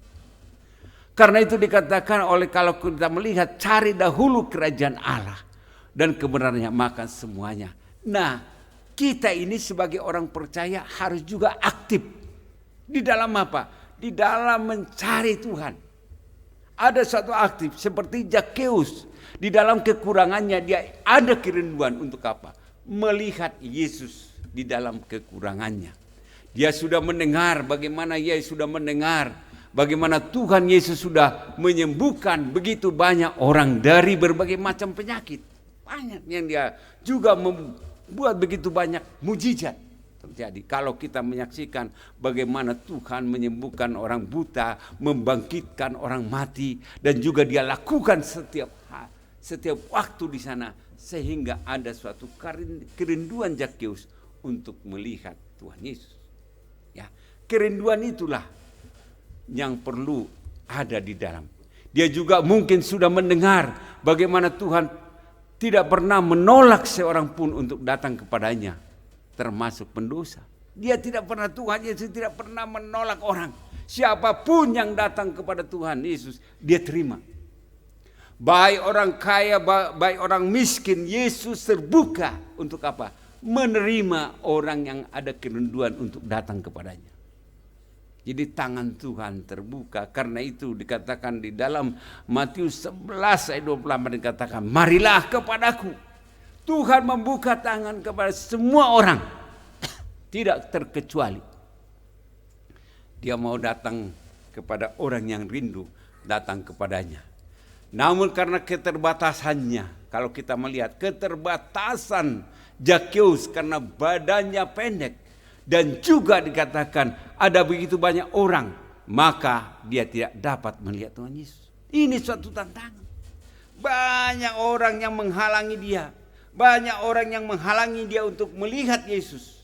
Karena itu dikatakan oleh, kalau kita melihat, cari dahulu kerajaan Allah dan kebenarannya, maka semuanya. Nah, kita ini sebagai orang percaya harus juga aktif. Di dalam apa? Di dalam mencari Tuhan. Ada satu aktif seperti Zakheus. Di dalam kekurangannya dia ada kerinduan untuk apa? Melihat Yesus di dalam kekurangannya. Dia sudah mendengar bagaimana bagaimana Tuhan Yesus sudah menyembuhkan begitu banyak orang dari berbagai macam penyakit. Banyak yang dia juga buat begitu banyak mujizat terjadi. Kalau kita menyaksikan bagaimana Tuhan menyembuhkan orang buta, membangkitkan orang mati, dan juga dia lakukan setiap waktu di sana, sehingga ada suatu kerinduan Zakheus untuk melihat Tuhan Yesus. Ya, kerinduan itulah yang perlu ada di dalam. Dia juga mungkin sudah mendengar bagaimana Tuhan tidak pernah menolak seorang pun untuk datang kepadanya, termasuk pendosa. Dia tidak pernah, Tuhan Yesus tidak pernah menolak orang. Siapapun yang datang kepada Tuhan Yesus, dia terima. Baik orang kaya, baik orang miskin, Yesus terbuka untuk apa? Menerima orang yang ada kerinduan untuk datang kepadanya. Jadi tangan Tuhan terbuka. Karena itu dikatakan di dalam Matius 11 ayat 28 dikatakan, marilah kepadaku. Tuhan membuka tangan kepada semua orang. Tidak terkecuali. Dia mau datang kepada orang yang rindu, datang kepadanya. Namun karena keterbatasannya, kalau kita melihat keterbatasan Zakheus karena badannya pendek, dan juga dikatakan ada begitu banyak orang, maka dia tidak dapat melihat Tuhan Yesus. Ini suatu tantangan. Banyak orang yang menghalangi dia. Banyak orang yang menghalangi dia untuk melihat Yesus.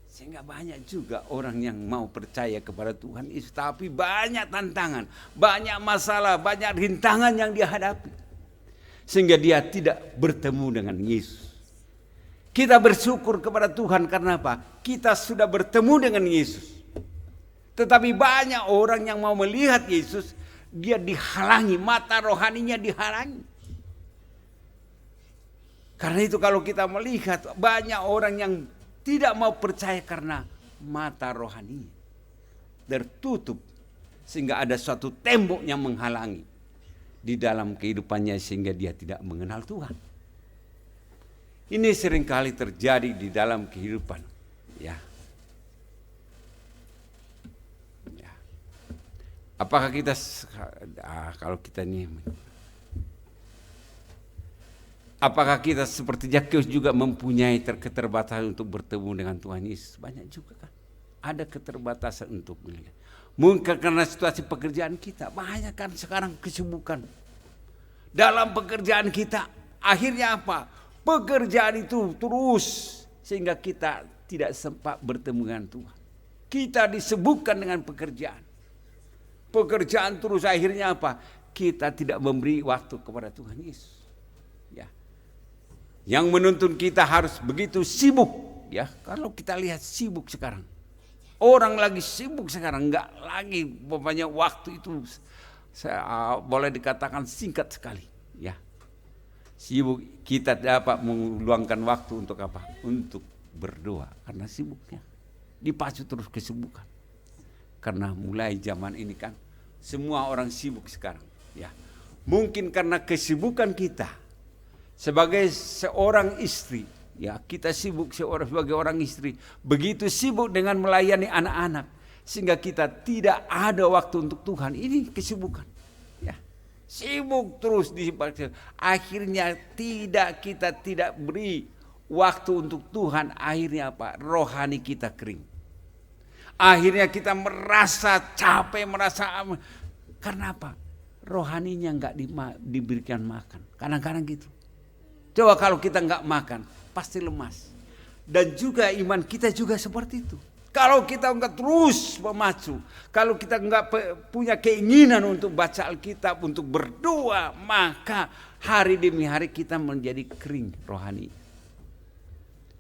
Sehingga banyak juga orang yang mau percaya kepada Tuhan Yesus. Tapi banyak tantangan, banyak masalah, banyak rintangan yang dia hadapi. Sehingga dia tidak bertemu dengan Yesus. Kita bersyukur kepada Tuhan karena apa? Kita sudah bertemu dengan Yesus. Tetapi banyak orang yang mau melihat Yesus, dia dihalangi, mata rohaninya dihalangi. Karena itu kalau kita melihat banyak orang yang tidak mau percaya karena mata rohaninya tertutup. Sehingga ada suatu tembok yang menghalangi di dalam kehidupannya sehingga dia tidak mengenal Tuhan. Ini seringkali terjadi di dalam kehidupan, ya. Apakah kita kalau kita ini Apakah kita seperti Zakheus juga mempunyai keterbatasan untuk bertemu dengan Tuhan Yesus? Banyak juga kan. Ada keterbatasan untuk melihat. Mungkin karena situasi pekerjaan kita. Banyak kan sekarang kesibukan. Dalam pekerjaan kita. Akhirnya apa? Pekerjaan itu terus. Sehingga kita tidak sempat bertemu dengan Tuhan. Kita disebutkan dengan pekerjaan. Pekerjaan terus akhirnya apa? Kita tidak memberi waktu kepada Tuhan Yesus. Ya. Yang menuntun kita harus begitu sibuk, ya. Kalau kita lihat sibuk sekarang, orang lagi sibuk sekarang, enggak lagi banyak waktu itu, boleh dikatakan singkat sekali, ya. Sibuk, kita dapat meluangkan waktu untuk apa? Untuk berdoa, karena sibuknya dipacu terus kesibukan. Karena mulai zaman ini kan semua orang sibuk sekarang, ya. Mungkin karena kesibukan kita sebagai seorang istri, ya, kita sibuk sebagai orang istri, begitu sibuk dengan melayani anak-anak sehingga kita tidak ada waktu untuk Tuhan. Ini kesibukan, ya. Sibuk terus akhirnya kita tidak beri waktu untuk Tuhan. Akhirnya apa? Rohani kita kering. Akhirnya kita merasa capek, karena apa? Rohaninya enggak diberikan makan. Kadang-kadang gitu. Coba kalau kita enggak makan, pasti lemas. Dan juga iman kita juga seperti itu. Kalau kita enggak terus memacu, kalau kita enggak punya keinginan untuk baca Alkitab, untuk berdoa, maka hari demi hari kita menjadi kering rohani.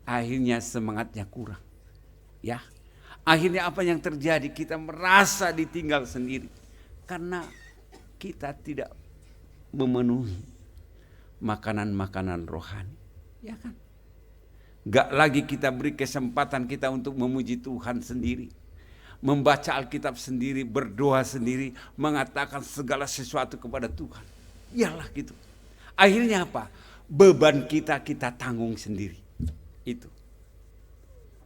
Akhirnya semangatnya kurang. Ya. Akhirnya apa yang terjadi? Kita merasa ditinggal sendiri. Karena kita tidak memenuhi makanan-makanan rohani, ya kan? Gak lagi kita beri kesempatan kita untuk memuji Tuhan sendiri, membaca Alkitab sendiri, berdoa sendiri, mengatakan segala sesuatu kepada Tuhan. Iyalah gitu. Akhirnya apa? Beban kita tanggung sendiri. Itu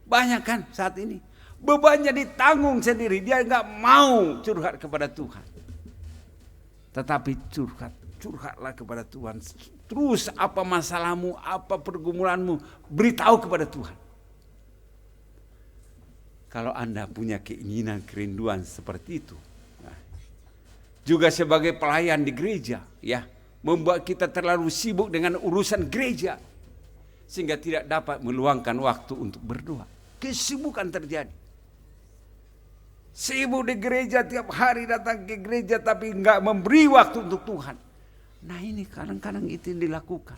banyak kan saat ini, bebannya ditanggung sendiri. Dia gak mau curhat kepada Tuhan, tetapi curhatlah kepada Tuhan. Terus apa masalahmu, apa pergumulanmu, beritahu kepada Tuhan. Kalau Anda punya keinginan, kerinduan seperti itu, nah, juga sebagai pelayan di gereja, ya, membuat kita terlalu sibuk dengan urusan gereja sehingga tidak dapat meluangkan waktu untuk berdoa. Kesibukan terjadi. Sibuk di gereja, tiap hari datang ke gereja tapi enggak memberi waktu untuk Tuhan. Nah, ini kadang-kadang itu yang dilakukan.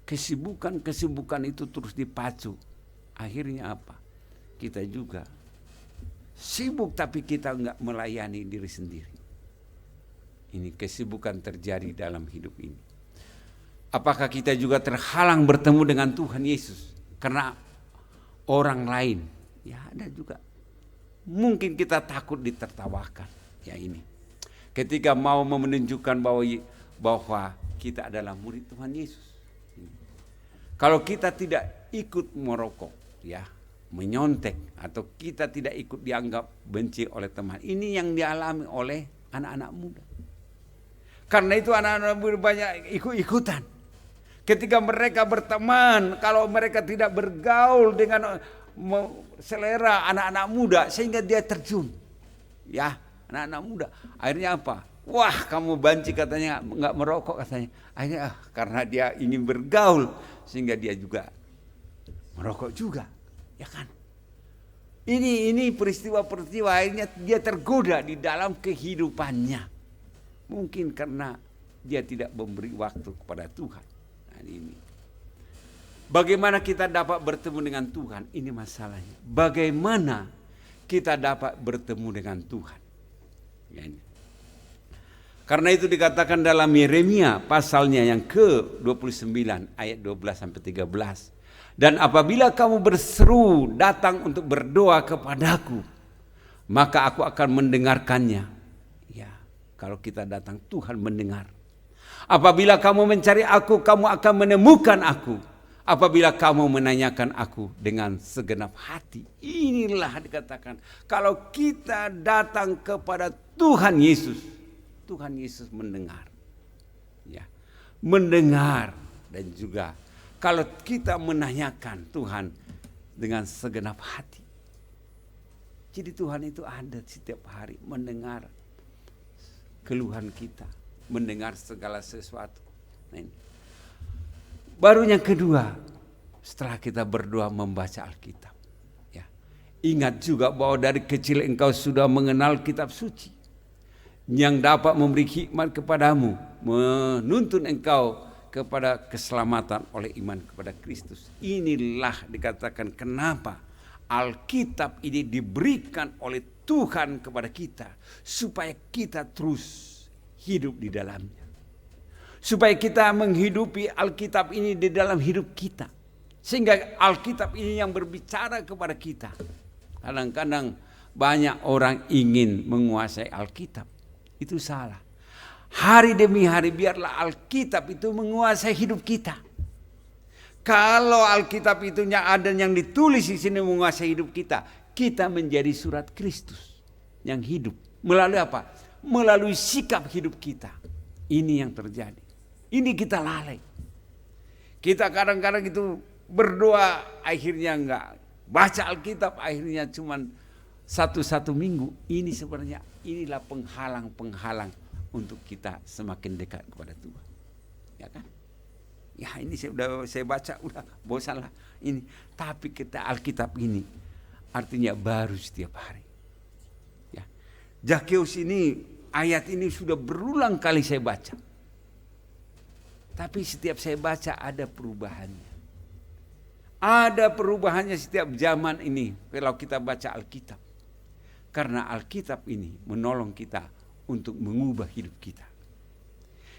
Kesibukan itu terus dipacu. Akhirnya apa? Kita juga sibuk tapi kita enggak melayani diri sendiri. Ini kesibukan terjadi dalam hidup ini. Apakah kita juga terhalang bertemu dengan Tuhan Yesus karena orang lain? Ya, ada juga. Mungkin kita takut ditertawakan, ya ini. Ketika mau menunjukkan bahwa kita adalah murid Tuhan Yesus. Kalau kita tidak ikut merokok, ya, menyontek, atau kita tidak ikut dianggap benci oleh teman, ini yang dialami oleh anak-anak muda. Karena itu anak-anak muda banyak ikut-ikutan. Ketika mereka berteman, kalau mereka tidak bergaul dengan selera anak-anak muda, sehingga dia terjun, ya, anak-anak muda. Akhirnya apa? Wah, kamu banci katanya, enggak merokok katanya. Akhirnya karena dia ingin bergaul sehingga dia juga merokok juga, ya kan? Ini peristiwa-peristiwa akhirnya dia tergoda di dalam kehidupannya. Mungkin karena dia tidak memberi waktu kepada Tuhan. Nah, ini. Bagaimana kita dapat bertemu dengan Tuhan? Ini masalahnya. Bagaimana kita dapat bertemu dengan Tuhan? Ya, ini. Karena itu dikatakan dalam Yeremia pasalnya yang ke-29 ayat 12 sampai 13. Dan apabila kamu berseru datang untuk berdoa kepadaku, maka aku akan mendengarkannya. Ya, kalau kita datang Tuhan mendengar. Apabila kamu mencari aku, kamu akan menemukan aku. Apabila kamu menanyakan aku dengan segenap hati. Inilah dikatakan, kalau kita datang kepada Tuhan Yesus, Tuhan Yesus mendengar. Ya. mendengar, dan juga kalau kita menanyakan Tuhan dengan segenap hati. Jadi Tuhan itu ada setiap hari mendengar keluhan kita, mendengar segala sesuatu. Nah, ini. Baru yang kedua, setelah kita berdoa membaca Alkitab. Ya. Ingat juga bahwa dari kecil engkau sudah mengenal kitab suci yang dapat memberi hikmat kepadamu, menuntun engkau kepada keselamatan oleh iman kepada Kristus. Inilah dikatakan kenapa Alkitab ini diberikan oleh Tuhan kepada kita, supaya kita terus hidup di dalamnya. Supaya kita menghidupi Alkitab ini di dalam hidup kita. Sehingga Alkitab ini yang berbicara kepada kita. Kadang-kadang banyak orang ingin menguasai Alkitab. Itu salah. Hari demi hari biarlah Alkitab itu menguasai hidup kita. Kalau Alkitab itu ada yang ditulis di sini menguasai hidup kita, kita menjadi surat Kristus yang hidup. Melalui apa? Melalui sikap hidup kita. Ini yang terjadi. Ini kita lalai. Kita kadang-kadang itu berdoa akhirnya enggak baca Alkitab, akhirnya cuman satu minggu. Ini sebenarnya inilah penghalang-penghalang untuk kita semakin dekat kepada Tuhan. Ya kan? Ya ini saya baca udah bosan lah ini. Tapi kita Alkitab ini artinya baru setiap hari. Ya. Zakheus ini ayat ini sudah berulang kali saya baca. Tapi setiap saya baca ada perubahannya. Ada perubahannya setiap zaman ini kalau kita baca Alkitab. Karena Alkitab ini menolong kita untuk mengubah hidup kita.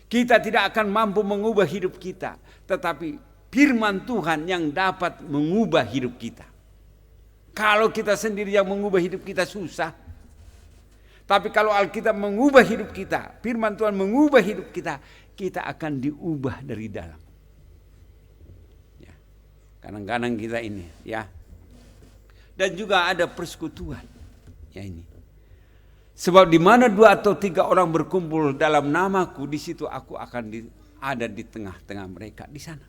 Kita tidak akan mampu mengubah hidup kita, tetapi firman Tuhan yang dapat mengubah hidup kita. Kalau kita sendiri yang mengubah hidup kita susah. Tapi kalau Alkitab mengubah hidup kita, firman Tuhan mengubah hidup kita, kita akan diubah dari dalam. Ya. Kadang-kadang kita ini, ya. Dan juga ada persekutuan. Ya ini. Sebab di mana 2 atau 3 orang berkumpul dalam namaku, di situ aku akan ada di tengah-tengah mereka di sana.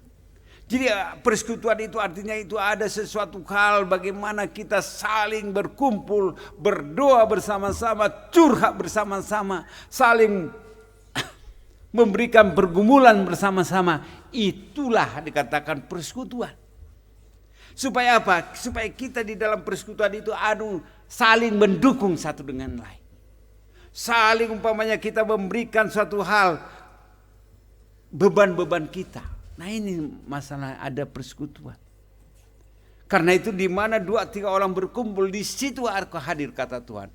Jadi persekutuan itu artinya itu ada sesuatu hal bagaimana kita saling berkumpul, berdoa bersama-sama, curhat bersama-sama, saling memberikan pergumulan bersama-sama. Itulah dikatakan persekutuan. Supaya apa? Supaya kita di dalam persekutuan itu saling mendukung satu dengan lain. Saling umpamanya kita memberikan suatu hal, beban-beban kita. Nah ini masalah ada persekutuan. Karena itu di mana 2-3 orang berkumpul, di situ aku hadir kata Tuhan.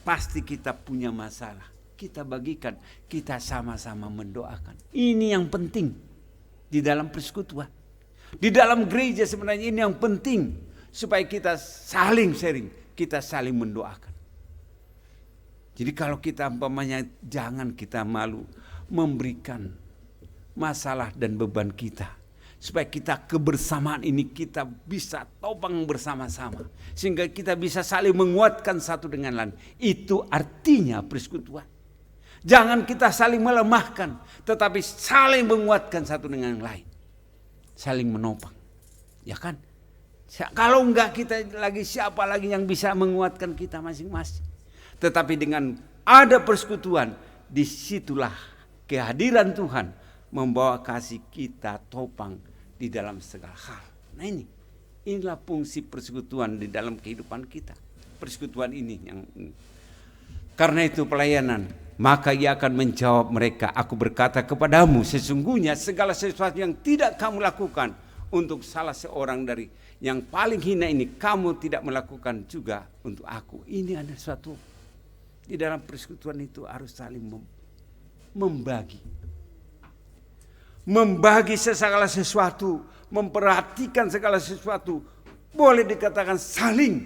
Pasti kita punya masalah. Kita bagikan, kita sama-sama mendoakan. Ini yang penting di dalam persekutuan. Di dalam gereja sebenarnya ini yang penting. Supaya kita saling sharing, kita saling mendoakan. Jadi kalau kita umpamanya jangan kita malu memberikan masalah dan beban kita. Supaya kita kebersamaan ini kita bisa topang bersama-sama. Sehingga kita bisa saling menguatkan satu dengan lain. Itu artinya persekutuan. Jangan kita saling melemahkan. Tetapi saling menguatkan satu dengan yang lain. Saling menopang. Ya kan? Kalau enggak kita lagi siapa lagi yang bisa menguatkan kita masing-masing. Tetapi dengan ada persekutuan, disitulah kehadiran Tuhan membawa kasih kita topang di dalam segala hal. Nah inilah fungsi persekutuan di dalam kehidupan kita. Persekutuan ini yang karena itu pelayanan, maka ia akan menjawab mereka, aku berkata kepadamu sesungguhnya segala sesuatu yang tidak kamu lakukan untuk salah seorang dari yang paling hina ini, kamu tidak melakukan juga untuk aku. Ini ada suatu di dalam persekutuan itu harus saling membagi. Membagi segala sesuatu, memperhatikan segala sesuatu. Boleh dikatakan saling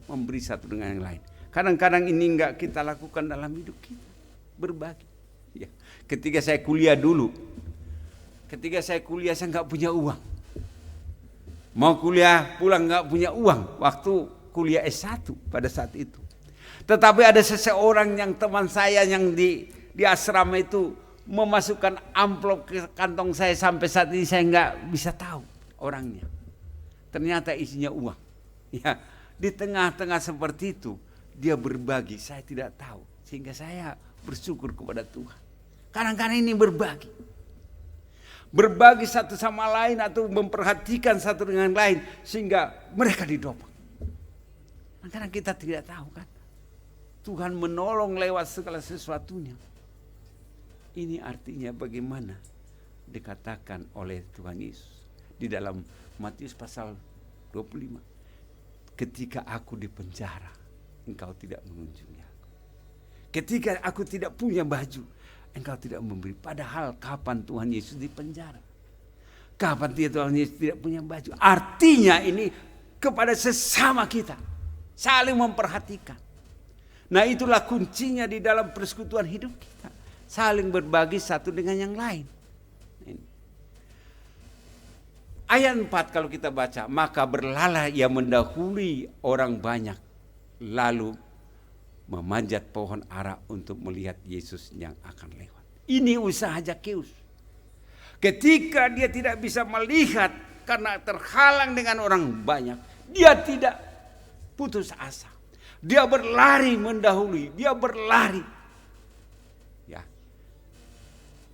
memberi satu dengan yang lain. Kadang-kadang ini enggak kita lakukan dalam hidup kita. Berbagi. Ya. Ketika saya kuliah dulu, saya enggak punya uang. Mau kuliah pulang enggak punya uang. Waktu kuliah S1 pada saat itu. Tetapi ada seseorang yang teman saya yang di asrama itu memasukkan amplop ke kantong saya sampai saat ini saya nggak bisa tahu orangnya. Ternyata isinya uang. Ya, di tengah-tengah seperti itu dia berbagi, saya tidak tahu. Sehingga saya bersyukur kepada Tuhan. Kadang-kadang ini berbagi satu sama lain atau memperhatikan satu dengan lain sehingga mereka didopang. Karena kita tidak tahu kan, Tuhan menolong lewat segala sesuatunya. Ini artinya bagaimana dikatakan oleh Tuhan Yesus di dalam Matius pasal 25. Ketika aku di penjara, engkau tidak mengunjungi aku. Ketika aku tidak punya baju, engkau tidak memberi. Padahal kapan Tuhan Yesus di penjara? Kapan Tuhan Yesus tidak punya baju? Artinya ini kepada sesama kita. Saling memperhatikan. Nah, itulah kuncinya di dalam persekutuan hidup kita. Saling berbagi satu dengan yang lain. Ayat 4 kalau kita baca, maka berlalah ia mendahului orang banyak, lalu memanjat pohon ara untuk melihat Yesus yang akan lewat. Ini usaha Zakheus. Ketika dia tidak bisa melihat karena terhalang dengan orang banyak, dia tidak putus asa. Dia berlari mendahului, dia berlari. Ya.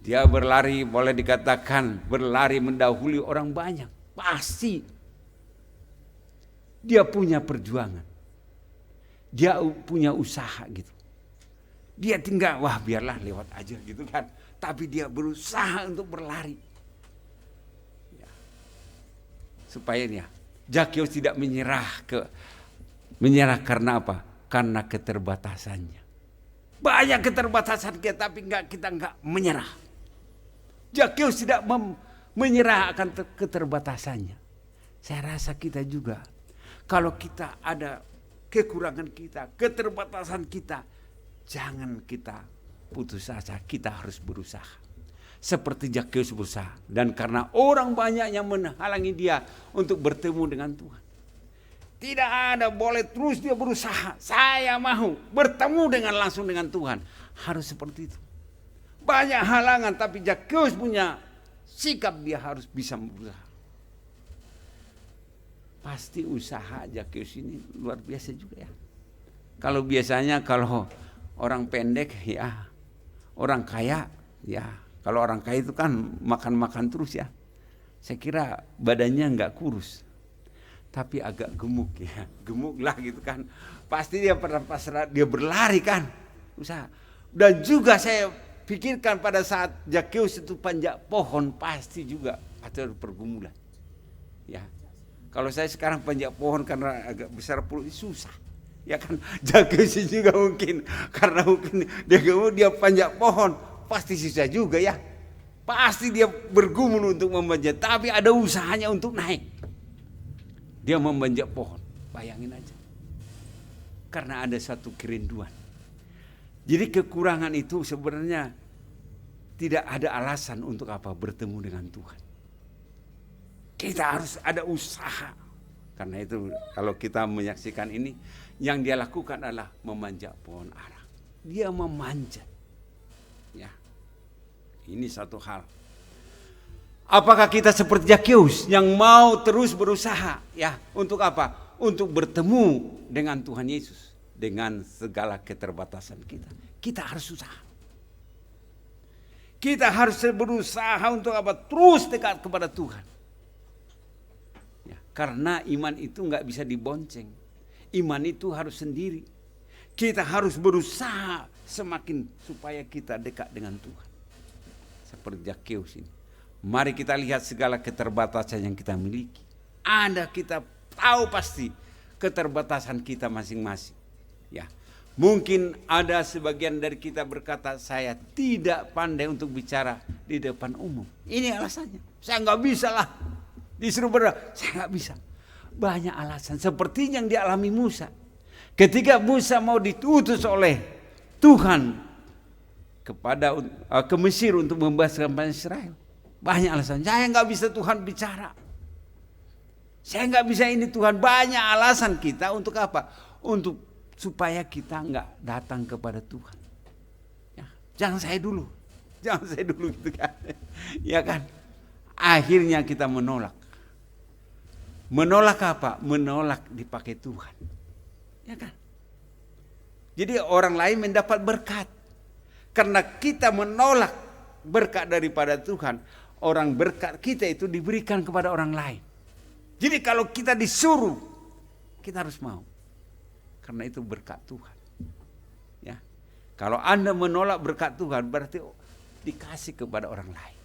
Dia berlari, boleh dikatakan berlari mendahului orang banyak. Pasti dia punya perjuangan. Dia punya usaha gitu. Dia tinggal, wah biarlah lewat aja gitu kan. Tapi dia berusaha untuk berlari. Ya. Supaya ya, Zakheus tidak menyerah karena apa? Karena keterbatasannya. Banyak keterbatasan kita, tapi kita enggak menyerah. Zakheus tidak menyerah akan keterbatasannya. Saya rasa kita juga, kalau kita ada kekurangan kita, keterbatasan kita, jangan kita putus asa, kita harus berusaha. Seperti Zakheus berusaha. Dan karena orang banyak yang menghalangi dia untuk bertemu dengan Tuhan. Tidak ada, boleh terus dia berusaha. Saya mau bertemu langsung dengan Tuhan. Harus seperti itu. Banyak halangan, tapi Zakheus punya sikap, dia harus bisa berusaha. Pasti usaha Zakheus ini luar biasa juga ya. Kalau biasanya kalau orang pendek ya, orang kaya ya. Kalau orang kaya itu kan makan-makan terus ya. Saya kira badannya enggak kurus. Tapi agak gemuk ya, gemuk lah gitu kan. Pasti dia pada pasrah, dia berlari kan, usaha. Dan juga saya pikirkan pada saat Zakheus itu panjat pohon, pasti juga ada pergumulan. Ya, kalau saya sekarang panjat pohon karena agak besar perut susah, ya kan. Zakheus juga mungkin karena mungkin dia panjat pohon, pasti susah juga ya. Pasti dia bergumul untuk memanjat, tapi ada usahanya untuk naik. Dia memanjat pohon, bayangin aja. Karena ada satu kerinduan. Jadi kekurangan itu sebenarnya tidak ada alasan untuk apa bertemu dengan Tuhan. Kita harus ada usaha. Karena itu kalau kita menyaksikan ini, yang dia lakukan adalah memanjat pohon ara. Dia memanjat. Ya. Ini satu hal. Apakah kita seperti Zakheus yang mau terus berusaha ya untuk apa? Untuk bertemu dengan Tuhan Yesus dengan segala keterbatasan kita. Kita harus usaha. Kita harus berusaha untuk apa? Terus dekat kepada Tuhan. Ya, karena iman itu nggak bisa dibonceng. Iman itu harus sendiri. Kita harus berusaha semakin supaya kita dekat dengan Tuhan. Seperti Zakheus ini. Mari kita lihat segala keterbatasan yang kita miliki. Kita tahu pasti keterbatasan kita masing-masing. Ya, mungkin ada sebagian dari kita berkata, saya tidak pandai untuk bicara di depan umum. Ini alasannya. Saya nggak bisa lah. Disuruh saya nggak bisa. Banyak alasan. Seperti yang dialami Musa. Ketika Musa mau diutus oleh Tuhan ke Mesir untuk membebaskan bangsa Israel. Banyak alasan. Saya nggak bisa Tuhan bicara. Saya nggak bisa ini Tuhan. Banyak alasan kita untuk apa? Untuk supaya kita nggak datang kepada Tuhan. Ya, jangan saya dulu. Jangan saya dulu gitu kan. Ya kan? Akhirnya kita menolak. Menolak apa? Menolak dipakai Tuhan. Ya kan? Jadi orang lain mendapat berkat. Karena kita menolak berkat daripada Tuhan, orang berkat kita itu diberikan kepada orang lain. Jadi kalau kita disuruh, kita harus mau. Karena itu berkat Tuhan. Ya. Kalau Anda menolak berkat Tuhan, berarti dikasih kepada orang lain.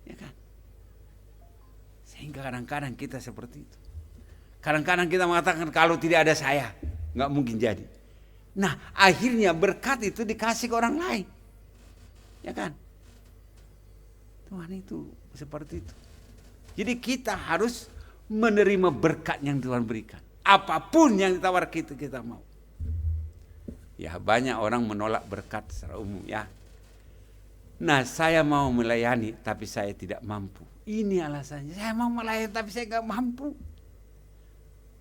Ya kan? Sehingga kadang-kadang kita seperti itu. Kadang-kadang kita mengatakan kalau tidak ada saya, nggak mungkin jadi. Nah, akhirnya berkat itu dikasih ke orang lain. Ya kan? Tuhan itu seperti itu. Jadi kita harus menerima berkat yang Tuhan berikan. Apapun yang ditawar kita mau. Ya, banyak orang menolak berkat secara umum ya. Nah, saya mau melayani tapi saya tidak mampu. Ini alasannya. Saya mau melayani tapi saya nggak mampu.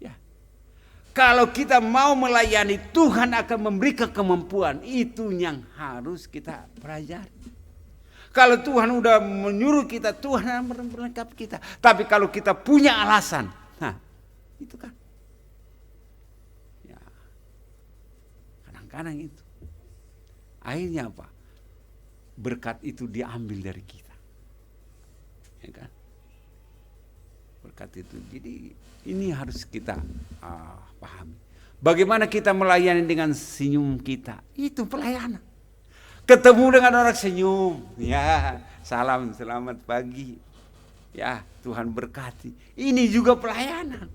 Ya. Kalau kita mau melayani, Tuhan akan memberikan kemampuan. Itu yang harus kita pelajari. Kalau Tuhan udah menyuruh kita, Tuhan akan melengkapi kita. Tapi kalau kita punya alasan, nah itu kan. Ya, kadang-kadang itu. Akhirnya apa? Berkat itu diambil dari kita. Ya kan? Berkat itu. Jadi ini harus kita pahami. Bagaimana kita melayani dengan senyum kita? Itu pelayanan. Ketemu dengan orang senyum, ya salam selamat pagi, ya Tuhan berkati. Ini juga pelayanan.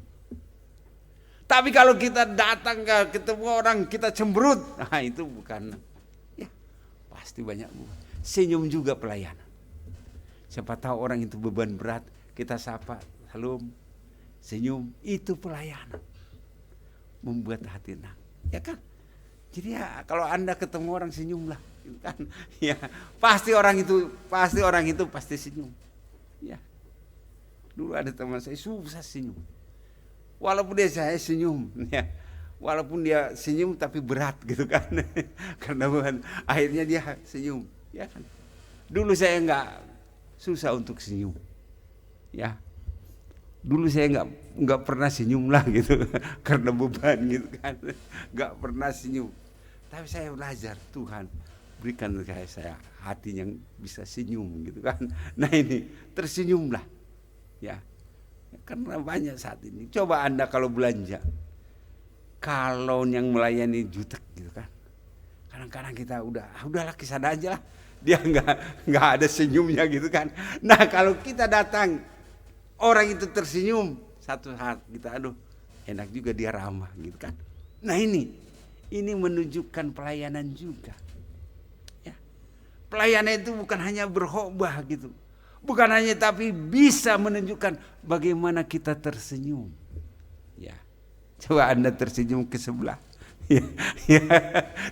Tapi kalau kita datang ketemu orang kita cemberut, nah itu bukan, ya pasti banyak buah. Senyum juga pelayanan. Siapa tahu orang itu beban berat, kita sapa, salam, senyum, itu pelayanan. Membuat hati tenang, ya kan? Jadi ya kalau Anda ketemu orang senyumlah, kan? Ya pasti orang itu pasti senyum. Ya. Dulu ada teman saya susah senyum. Walaupun dia saya senyum, ya. Walaupun dia senyum tapi berat gitu kan. Karena bukan akhirnya dia senyum, ya kan. Dulu saya enggak susah untuk senyum. Ya. Dulu saya enggak pernah senyum lah gitu karena beban gitu kan. Enggak pernah senyum. Tapi saya belajar, Tuhan berikan kepada saya hati yang bisa senyum gitu kan. Nah ini tersenyumlah. Ya. Karena banyak saat ini. Coba Anda kalau belanja, kalau yang melayani jutek gitu kan. Kadang-kadang kita udahlah kisah aja lah. Dia enggak ada senyumnya gitu kan. Nah, kalau kita datang orang itu tersenyum, satu saat kita enak juga dia ramah gitu kan. Nah ini menunjukkan pelayanan juga. Ya. Pelayanan itu bukan hanya berkhotbah gitu. Bukan hanya tapi bisa menunjukkan bagaimana kita tersenyum. Ya. Coba Anda tersenyum ke sebelah. Ya.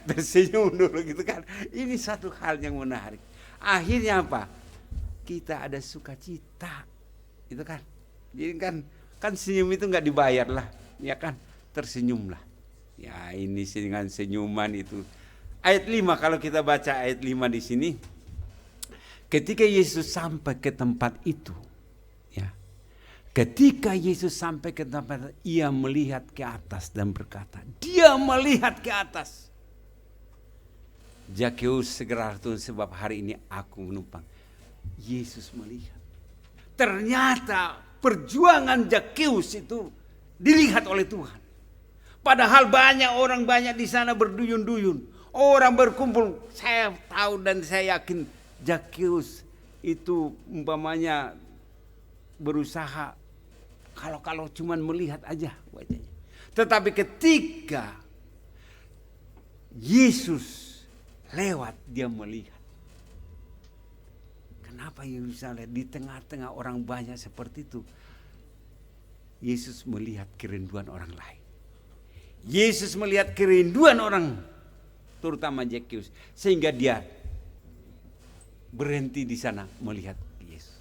Tersenyum dulu gitu kan. Ini satu hal yang menarik. Akhirnya apa? Kita ada sukacita. Itu kan. Jadi kan senyum itu enggak dibayar lah. Ya kan? Tersenyumlah. Ya ini dengan senyuman itu. Ayat 5 kalau kita baca ayat 5 di sini. Ketika Yesus sampai ke tempat itu. Ya. Ketika Yesus sampai ke tempat itu, ia melihat ke atas dan berkata. Dia melihat ke atas. Zakeus segera turun sebab hari ini aku menumpang. Yesus melihat. Ternyata perjuangan Zakeus itu dilihat oleh Tuhan. Padahal banyak di sana berduyun-duyun. Orang berkumpul. Saya tahu dan saya yakin Zakeus itu umpamanya berusaha kalau cuman melihat aja wajahnya. Tetapi ketika Yesus lewat dia melihat. Kenapa Yesus lihat di tengah-tengah orang banyak seperti itu? Yesus melihat kerinduan orang lain. Yesus melihat kerinduan orang, terutama Zakeus, sehingga dia berhenti di sana melihat Yesus.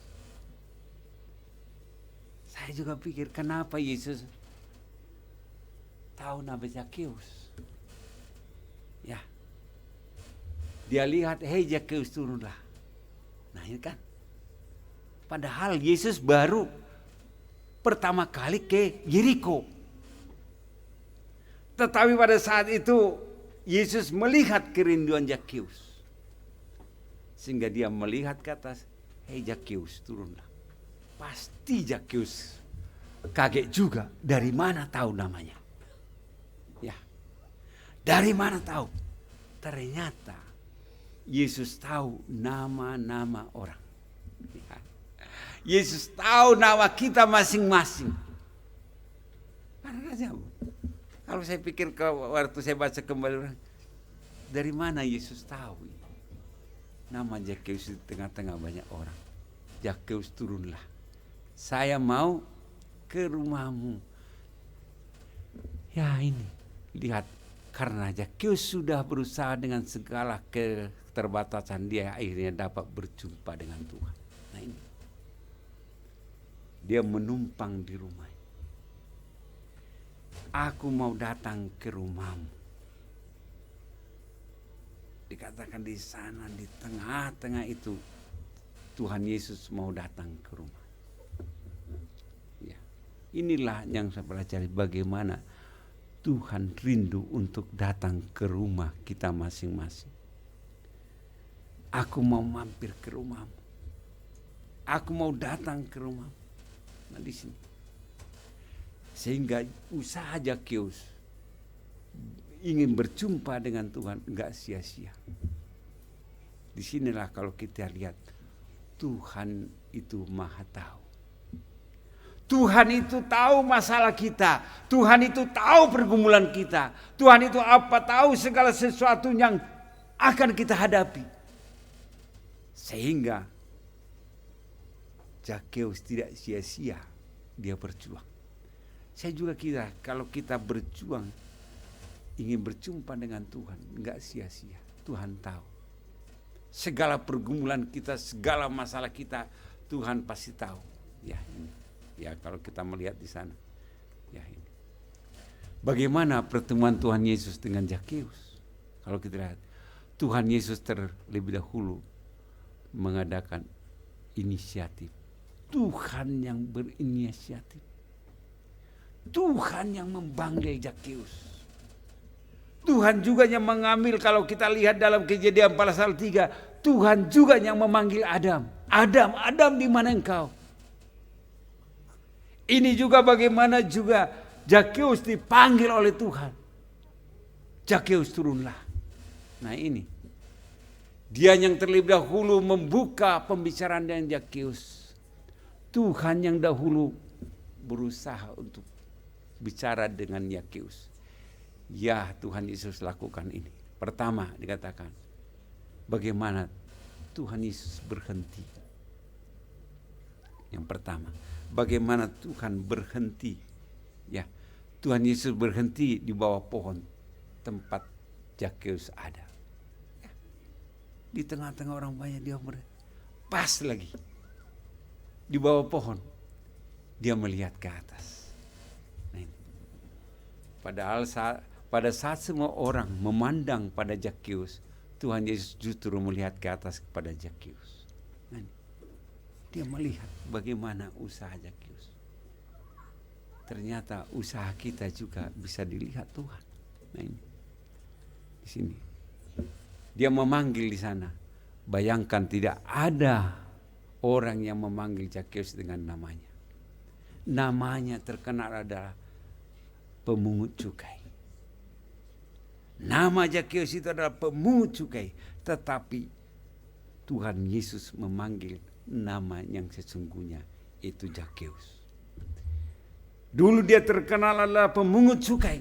Saya juga pikir kenapa Yesus tahu nama Zakeus? Ya, dia lihat, hei Zakeus turunlah. Nah ini kan. Padahal Yesus baru pertama kali ke Yeriko. Tetapi pada saat itu Yesus melihat kerinduan Zakheus. Sehingga dia melihat ke atas, hei Zakheus, turunlah. Pasti Zakheus kaget juga, dari mana tahu namanya? Ya. Dari mana tahu? Ternyata Yesus tahu nama-nama orang. Ya. Yesus tahu nama kita masing-masing. Karena kalau saya pikir waktu saya baca kembali, dari mana Yesus tahu nama Zakheus di tengah-tengah banyak orang? Zakheus, turunlah. Saya mau ke rumahmu. Ya ini, lihat. Karena Zakheus sudah berusaha dengan segala keterbatasan dia, akhirnya dapat berjumpa dengan Tuhan. Nah ini. Dia menumpang di rumah. Aku mau datang ke rumahmu. Dikatakan di sana, di tengah-tengah itu, Tuhan Yesus mau datang ke rumah. Ya. Inilah yang saya pelajari, bagaimana Tuhan rindu untuk datang ke rumah kita masing-masing. Aku mau mampir ke rumahmu. Aku mau datang ke rumahmu. Nah di sini. Sehingga usaha Zakheus ingin berjumpa dengan Tuhan enggak sia-sia. Disinilah kalau kita lihat Tuhan itu maha tahu. Tuhan itu tahu masalah kita. Tuhan itu tahu pergumulan kita. Tuhan itu tahu segala sesuatu yang akan kita hadapi. Sehingga Zakheus tidak sia-sia dia berjuang. Saya juga kira kalau kita berjuang ingin berjumpa dengan Tuhan, enggak sia-sia. Tuhan tahu. Segala pergumulan kita, segala masalah kita, Tuhan pasti tahu. Ya ini. Ya kalau kita melihat di sana. Ya ini. Bagaimana pertemuan Tuhan Yesus dengan Zakheus? Kalau kita lihat, Tuhan Yesus terlebih dahulu mengadakan inisiatif. Tuhan yang berinisiatif. Tuhan yang memanggil Zakheus. Tuhan juga yang mengambil, kalau kita lihat dalam Kejadian pasal 3, Tuhan juga yang memanggil Adam. Adam di mana engkau? Ini juga bagaimana juga Zakheus dipanggil oleh Tuhan. Zakheus, turunlah. Nah ini. Dia yang terlebih dahulu membuka pembicaraan dengan Zakheus. Tuhan yang dahulu berusaha untuk bicara dengan Zakheus. Ya, Tuhan Yesus lakukan ini. Pertama dikatakan, bagaimana Tuhan Yesus berhenti. Yang pertama, bagaimana Tuhan berhenti. Ya, Tuhan Yesus berhenti di bawah pohon tempat Zakheus ada. Ya, di tengah-tengah orang banyak dia pas lagi di bawah pohon dia melihat ke atas. Nah, ini. Padahal pada saat semua orang memandang pada Zakheus, Tuhan Yesus justru melihat ke atas kepada Zakheus. Nah, dia melihat bagaimana usaha Zakheus. Ternyata usaha kita juga bisa dilihat Tuhan. Nah ini, di sini dia memanggil di sana. Bayangkan tidak ada orang yang memanggil Zakheus dengan namanya. Namanya terkenal adalah pemungut cukai. Nama Zakheus itu adalah pemungut cukai, tetapi Tuhan Yesus memanggil nama yang sesungguhnya itu Zakheus. Dulu dia terkenal adalah pemungut cukai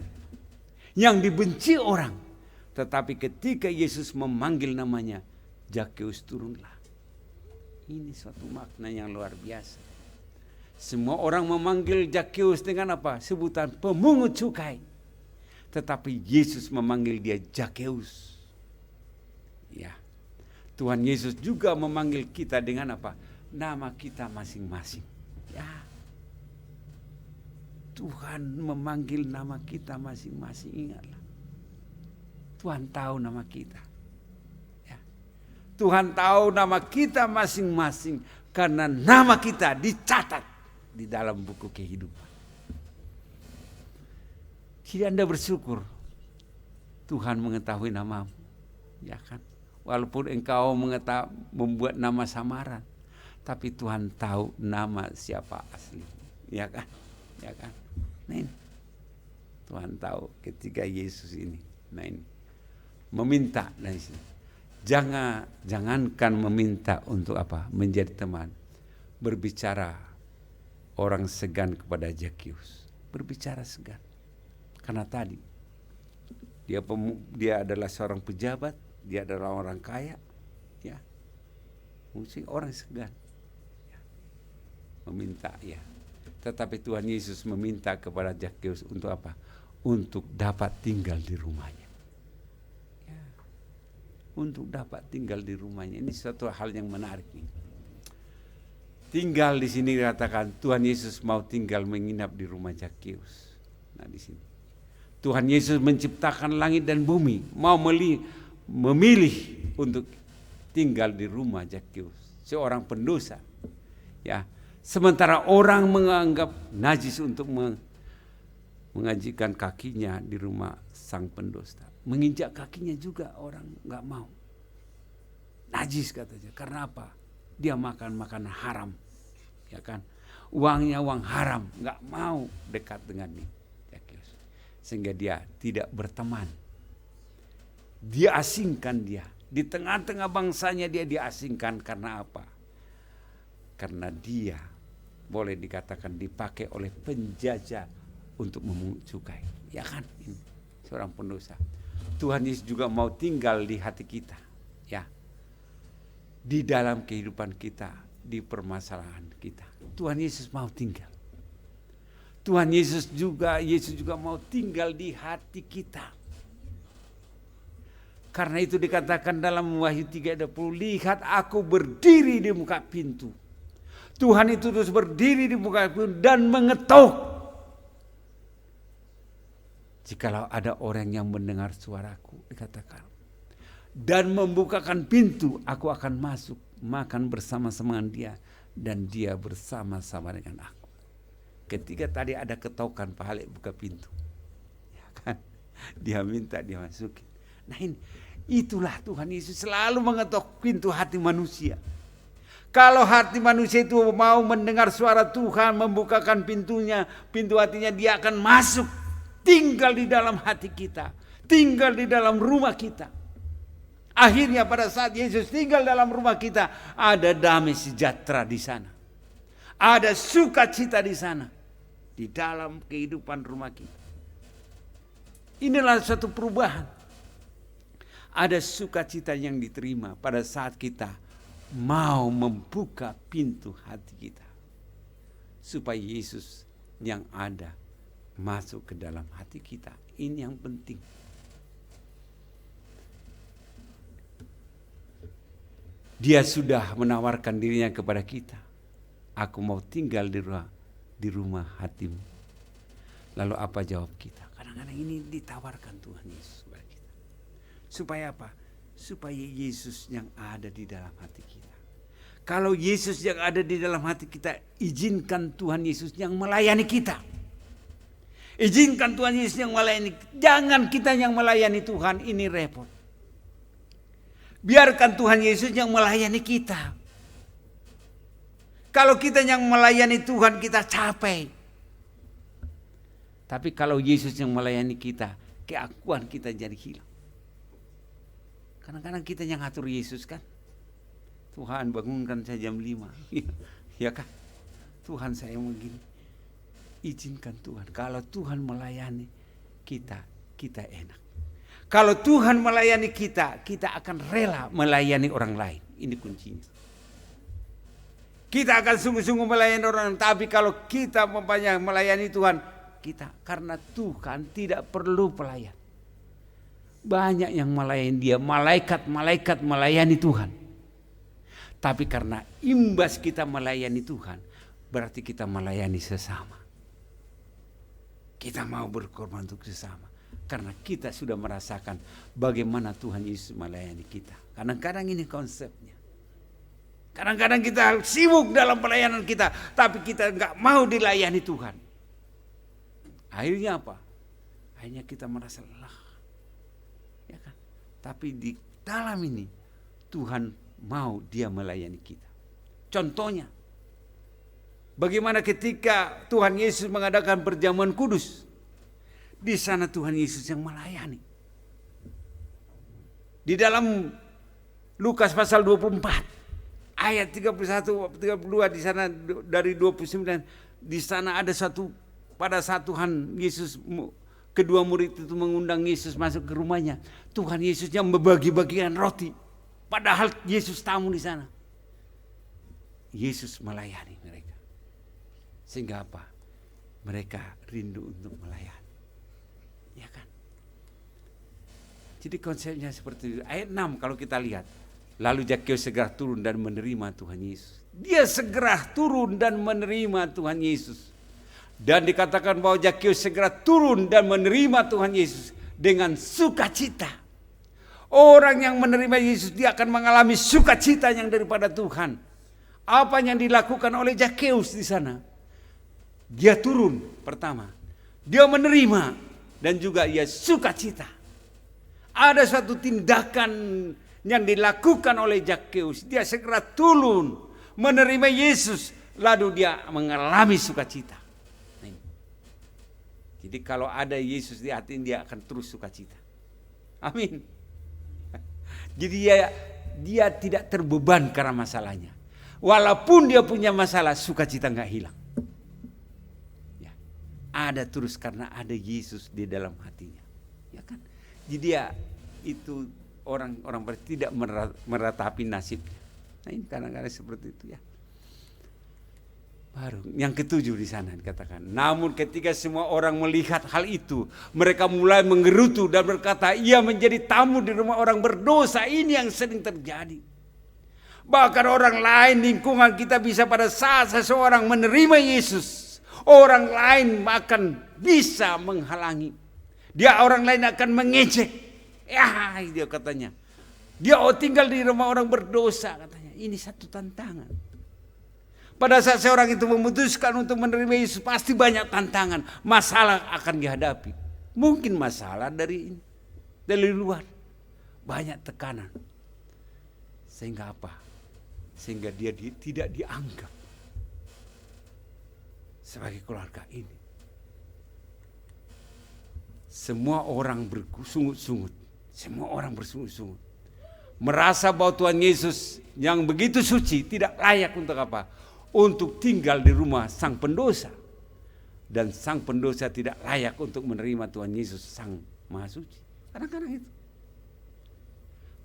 yang dibenci orang, tetapi ketika Yesus memanggil namanya, Zakheus turunlah. Ini suatu makna yang luar biasa. Semua orang memanggil Zakheus dengan apa? Sebutan pemungut cukai. Tetapi Yesus memanggil dia Zakheus. Ya. Tuhan Yesus juga memanggil kita dengan apa? Nama kita masing-masing. Ya. Tuhan memanggil nama kita masing-masing, ingatlah. Tuhan tahu nama kita. Ya. Tuhan tahu nama kita masing-masing karena nama kita dicatat di dalam buku kehidupan. Jadi Anda bersyukur Tuhan mengetahui namamu, ya kan? Walaupun engkau membuat nama samaran, tapi Tuhan tahu nama siapa asli, ya kan? Ya kan? Nah ini, Tuhan tahu ketika Yesus ini, nah ini, meminta dari sini. Jangankan meminta untuk apa? Menjadi teman. Berbicara orang segan kepada Zakheus. Berbicara segan. Karena tadi dia adalah seorang pejabat, dia adalah orang kaya, ya. Mungkin orang segan. Ya. Meminta, ya. Tetapi Tuhan Yesus meminta kepada Zakheus untuk apa? Untuk dapat tinggal di rumahnya. Untuk dapat tinggal di rumahnya. Ini suatu hal yang menarik nih. Tinggal di sini dikatakan Tuhan Yesus mau tinggal menginap di rumah Zakheus. Nah di sini Tuhan Yesus menciptakan langit dan bumi, mau memilih untuk tinggal di rumah Zakheus, seorang pendosa. Ya, sementara orang menganggap najis untuk mengajikan kakinya di rumah sang pendosa. Menginjak kakinya juga orang nggak mau. Najis katanya. Karena apa? Dia makan makanan haram, ya kan? Uangnya uang haram, nggak mau dekat dengan dia. Sehingga dia tidak berteman. Dia asingkan dia. Di tengah-tengah bangsanya dia diasingkan karena apa? Karena dia boleh dikatakan dipakai oleh penjajah untuk memungut cukai. Ya kan? Ini seorang pendosa. Tuhan Yesus juga mau tinggal di hati kita, ya, di dalam kehidupan kita, di permasalahan kita. Tuhan Yesus mau tinggal. Tuhan Yesus juga mau tinggal di hati kita. Karena itu dikatakan dalam Wahyu 3:20, lihat aku berdiri di muka pintu. Tuhan itu terus berdiri di muka pintu dan mengetuk. Jikalau ada orang yang mendengar suaraku, dikatakan, dan membukakan pintu, aku akan masuk, makan bersama-sama dengan dia, dan dia bersama-sama dengan aku. Ketika tadi ada ketokan, Pak Halek buka pintu, ya kan? Dia minta dia masukin. Nah ini, itulah Tuhan Yesus selalu mengetok pintu hati manusia. Kalau hati manusia itu mau mendengar suara Tuhan, membukakan pintunya, pintu hatinya, dia akan masuk. Tinggal di dalam hati kita, tinggal di dalam rumah kita. Akhirnya pada saat Yesus tinggal dalam rumah kita, ada damai sejahtera di sana. Ada sukacita di sana, di dalam kehidupan rumah kita. Inilah suatu perubahan. Ada sukacita yang diterima pada saat kita mau membuka pintu hati kita. Supaya Yesus yang ada masuk ke dalam hati kita. Ini yang penting. Dia sudah menawarkan dirinya kepada kita. Aku mau tinggal di rumah hatimu. Lalu apa jawab kita? Kadang-kadang ini ditawarkan Tuhan Yesus kepada kita. Supaya apa? Supaya Yesus yang ada di dalam hati kita. Kalau Yesus yang ada di dalam hati kita, izinkan Tuhan Yesus yang melayani kita. Izinkan Tuhan Yesus yang melayani. Jangan kita yang melayani Tuhan, ini repot. Biarkan Tuhan Yesus yang melayani kita. Kalau kita yang melayani Tuhan, kita capek. Tapi kalau Yesus yang melayani kita, keakuan kita jadi hilang. Kadang-kadang kita yang atur Yesus kan. Tuhan bangunkan saya jam 5. Ya kan? Tuhan saya begini. Izinkan Tuhan. Kalau Tuhan melayani kita, kita enak. Kalau Tuhan melayani kita, kita akan rela melayani orang lain. Ini kuncinya. Kita akan sungguh-sungguh melayani orang lain. Tapi kalau kita melayani Tuhan, kita karena Tuhan tidak perlu pelayan. Banyak yang melayani dia, malaikat-malaikat melayani Tuhan. Tapi karena imbas kita melayani Tuhan, berarti kita melayani sesama. Kita mau berkorban untuk sesama. Karena kita sudah merasakan bagaimana Tuhan Yesus melayani kita. Kadang-kadang ini konsepnya. Kadang-kadang kita sibuk dalam pelayanan kita, tapi kita nggak mau dilayani Tuhan. Akhirnya apa? Akhirnya kita merasa lelah. Ya kan? Tapi di dalam ini Tuhan mau dia melayani kita. Contohnya, bagaimana ketika Tuhan Yesus mengadakan perjamuan kudus. Di sana Tuhan Yesus yang melayani. Di dalam Lukas pasal 24 ayat 31 32 di sana dari 29, di sana ada pada saat Tuhan Yesus kedua murid itu mengundang Yesus masuk ke rumahnya. Tuhan Yesus yang membagi-bagikan roti. Padahal Yesus tamu di sana. Yesus melayani mereka. Sehingga apa? Mereka rindu untuk melayani. Ya kan? Jadi konsepnya seperti itu. Ayat 6 kalau kita lihat. Lalu Zakheus segera turun dan menerima Tuhan Yesus. Dia segera turun dan menerima Tuhan Yesus. Dan dikatakan bahwa Zakheus segera turun dan menerima Tuhan Yesus dengan sukacita. Orang yang menerima Yesus dia akan mengalami sukacita yang daripada Tuhan. Apa yang dilakukan oleh Zakheus di sana? Dia turun pertama. Dia menerima dan juga ia sukacita. Ada suatu tindakan yang dilakukan oleh Zakheus. Dia segera turun menerima Yesus, lalu dia mengalami sukacita. Jadi kalau ada Yesus di hati dia akan terus sukacita. Amin. Jadi dia tidak terbeban karena masalahnya. Walaupun dia punya masalah, sukacita nggak hilang. Ya, ada terus karena ada Yesus di dalam hatinya. Ya kan? Jadi dia itu orang tidak meratapi nasibnya. Nah ini kadang-kadang seperti itu ya. Baru yang ketujuh di sana dikatakan. Namun ketika semua orang melihat hal itu, mereka mulai menggerutu dan berkata, ia menjadi tamu di rumah orang berdosa. Ini yang sering terjadi. Bahkan orang lain lingkungan kita bisa pada saat seseorang menerima Yesus, orang lain akan bisa menghalangi. Orang lain akan mengejek. Ya, dia katanya. Dia tinggal di rumah orang berdosa katanya. Ini satu tantangan. Pada saat seorang itu memutuskan untuk menerima Yesus, pasti banyak tantangan, masalah akan dihadapi. Mungkin masalah dari luar, banyak tekanan. Sehingga apa? Sehingga dia tidak dianggap sebagai keluarga ini. Semua orang bersungut-sungut. Semua orang bersungut-sungut. Merasa bahwa Tuhan Yesus yang begitu suci tidak layak untuk apa? Untuk tinggal di rumah sang pendosa. Dan sang pendosa tidak layak untuk menerima Tuhan Yesus sang Maha Suci. Kadang-kadang itu.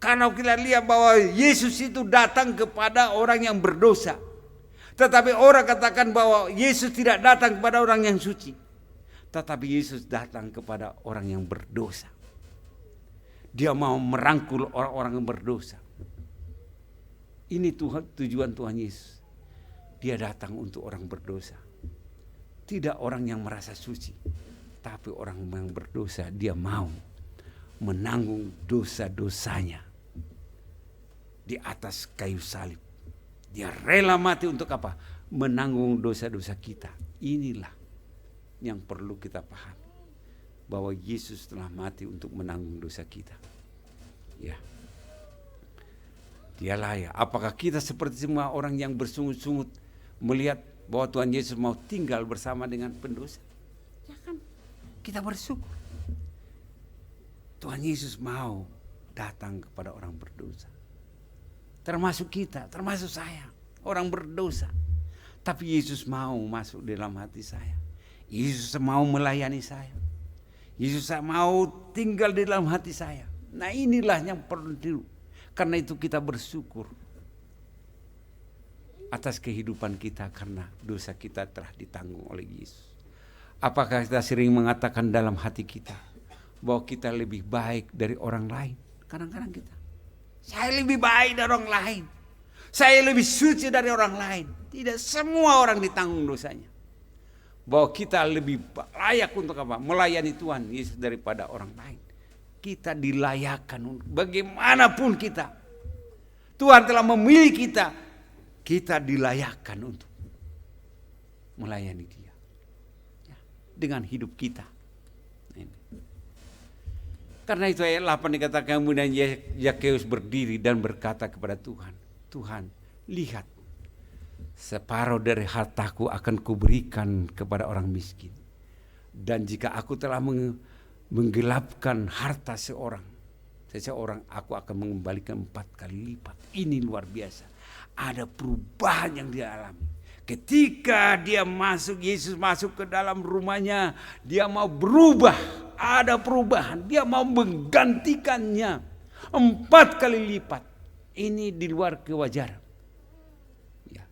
Karena kita lihat bahwa Yesus itu datang kepada orang yang berdosa. Tetapi orang katakan bahwa Yesus tidak datang kepada orang yang suci. Tetapi Yesus datang kepada orang yang berdosa. Dia mau merangkul orang-orang yang berdosa. Ini tujuan Tuhan Yesus. Dia datang untuk orang berdosa. Tidak orang yang merasa suci. Tapi orang yang berdosa dia mau menanggung dosa-dosanya. Di atas kayu salib. Dia rela mati untuk apa? Menanggung dosa-dosa kita. Inilah yang perlu kita pahami. Bahwa Yesus telah mati untuk menanggung dosa kita. Ya. Dia layak. Apakah kita seperti semua orang yang bersungut-sungut melihat bahwa Tuhan Yesus mau tinggal bersama dengan pendosa? Ya kan? Kita bersyukur. Tuhan Yesus mau datang kepada orang berdosa. Termasuk kita, termasuk saya, orang berdosa. Tapi Yesus mau masuk dalam hati saya. Yesus mau melayani saya. Yesus mau tinggal di dalam hati saya. Nah inilah yang perlu. Karena itu kita bersyukur atas kehidupan kita karena dosa kita telah ditanggung oleh Yesus. Apakah kita sering mengatakan dalam hati kita bahwa kita lebih baik dari orang lain? Kadang-kadang kita. Saya lebih baik dari orang lain. Saya lebih suci dari orang lain. Tidak semua orang ditanggung dosanya. Bahwa kita lebih layak untuk apa? Melayani Tuhan Yesus daripada orang lain. Kita dilayakkan bagaimanapun kita. Tuhan telah memilih kita. Kita dilayakkan untuk melayani Dia ya, dengan hidup kita. Ini. Karena itu ayat 8 dikatakan, kemudian Zakheus berdiri dan berkata kepada Tuhan, Tuhan, lihat, separuh dari hartaku akan kuberikan kepada orang miskin. Dan jika aku telah menggelapkan harta seseorang, aku akan mengembalikan 4 kali lipat. Ini luar biasa. Ada perubahan yang dia alami. Ketika Yesus masuk ke dalam rumahnya, dia mau berubah. Ada perubahan. Dia mau menggantikannya 4 kali lipat. Ini di luar kewajaran. Ya.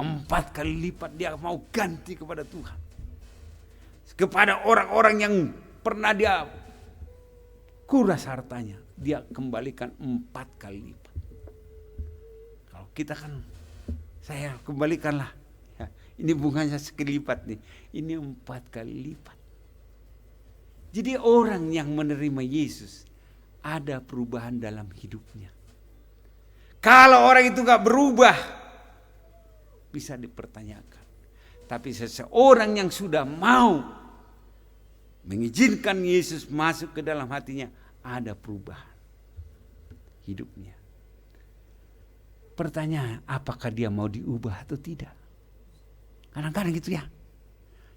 4 kali lipat dia mau ganti kepada Tuhan. Kepada orang-orang yang pernah dia kuras hartanya, dia kembalikan 4 kali lipat. Kalau kita kan, saya kembalikanlah. Ya, ini bunganya sekali lipat nih. Ini 4 kali lipat. Jadi orang yang menerima Yesus ada perubahan dalam hidupnya. Kalau orang itu gak berubah, bisa dipertanyakan. Tapi seseorang yang sudah mau mengizinkan Yesus masuk ke dalam hatinya, ada perubahan hidupnya. Pertanyaan, apakah dia mau diubah atau tidak? Kadang-kadang gitu ya.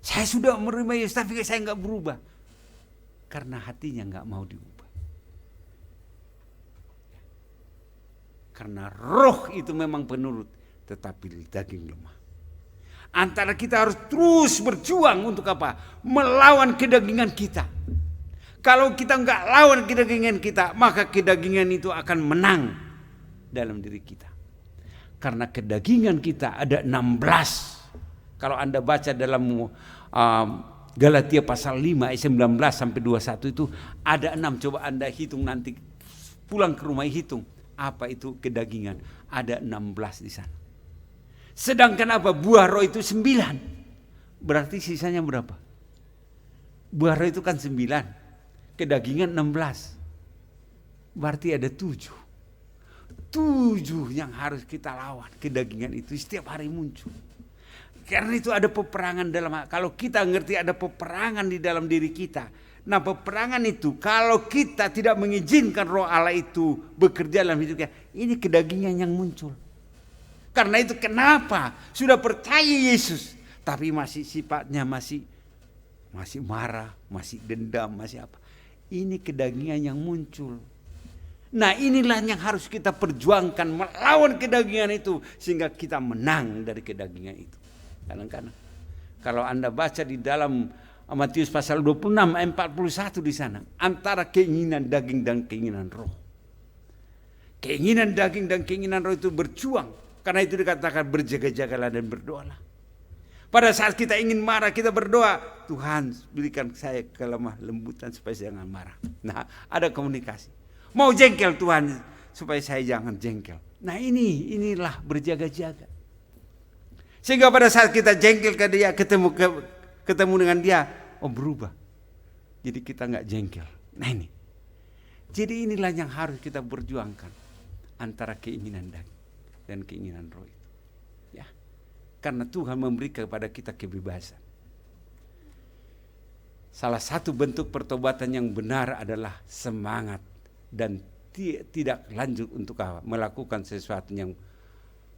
Saya sudah menerima Yesus tapi saya gak berubah. Karena hatinya gak mau diubah. Karena roh itu memang penurut, tetapi daging lemah. Antara kita harus terus berjuang untuk apa? Melawan kedagingan kita. Kalau kita nggak lawan kedagingan kita, maka kedagingan itu akan menang dalam diri kita. Karena kedagingan kita ada 16. Kalau Anda baca dalam Galatia pasal 5 ayat 19 sampai 21 itu ada 6. Coba Anda hitung nanti, pulang ke rumah hitung apa itu kedagingan. Ada 16 di sana. Sedangkan apa? Buah roh itu 9. Berarti sisanya berapa? Buah roh itu kan 9. Kedagingan 16. Berarti ada 7. 7 yang harus kita lawan. Kedagingan itu setiap hari muncul. Karena itu ada peperangan dalam, kalau kita ngerti ada peperangan di dalam diri kita. Nah, peperangan itu kalau kita tidak mengizinkan roh Allah itu bekerja dalam hidup kita, ini kedagingan yang muncul. Karena itu kenapa sudah percaya Yesus tapi masih sifatnya masih marah, masih dendam, masih apa. Ini kedagingan yang muncul. Nah, inilah yang harus kita perjuangkan, melawan kedagingan itu sehingga kita menang dari kedagingan itu. Kadang-kadang kalau Anda baca di dalam Matius pasal 26 ayat 41 di sana, antara keinginan daging dan keinginan roh. Keinginan daging dan keinginan roh itu berjuang. Karena itu dikatakan berjaga-jagalah dan berdoalah. Pada saat kita ingin marah, kita berdoa, Tuhan berikan saya kelemah lembutan supaya saya jangan marah. Nah, ada komunikasi. Mau jengkel Tuhan supaya saya jangan jengkel. Nah, inilah berjaga-jaga. Sehingga pada saat kita jengkel ke dia, ketemu dengan dia, berubah. Jadi kita nggak jengkel. Nah ini. Jadi inilah yang harus kita berjuangkan antara keinginan daging dan keinginan roh itu. Ya. Karena Tuhan memberi kepada kita kebebasan. Salah satu bentuk pertobatan yang benar adalah semangat dan tidak lanjut untuk melakukan sesuatu yang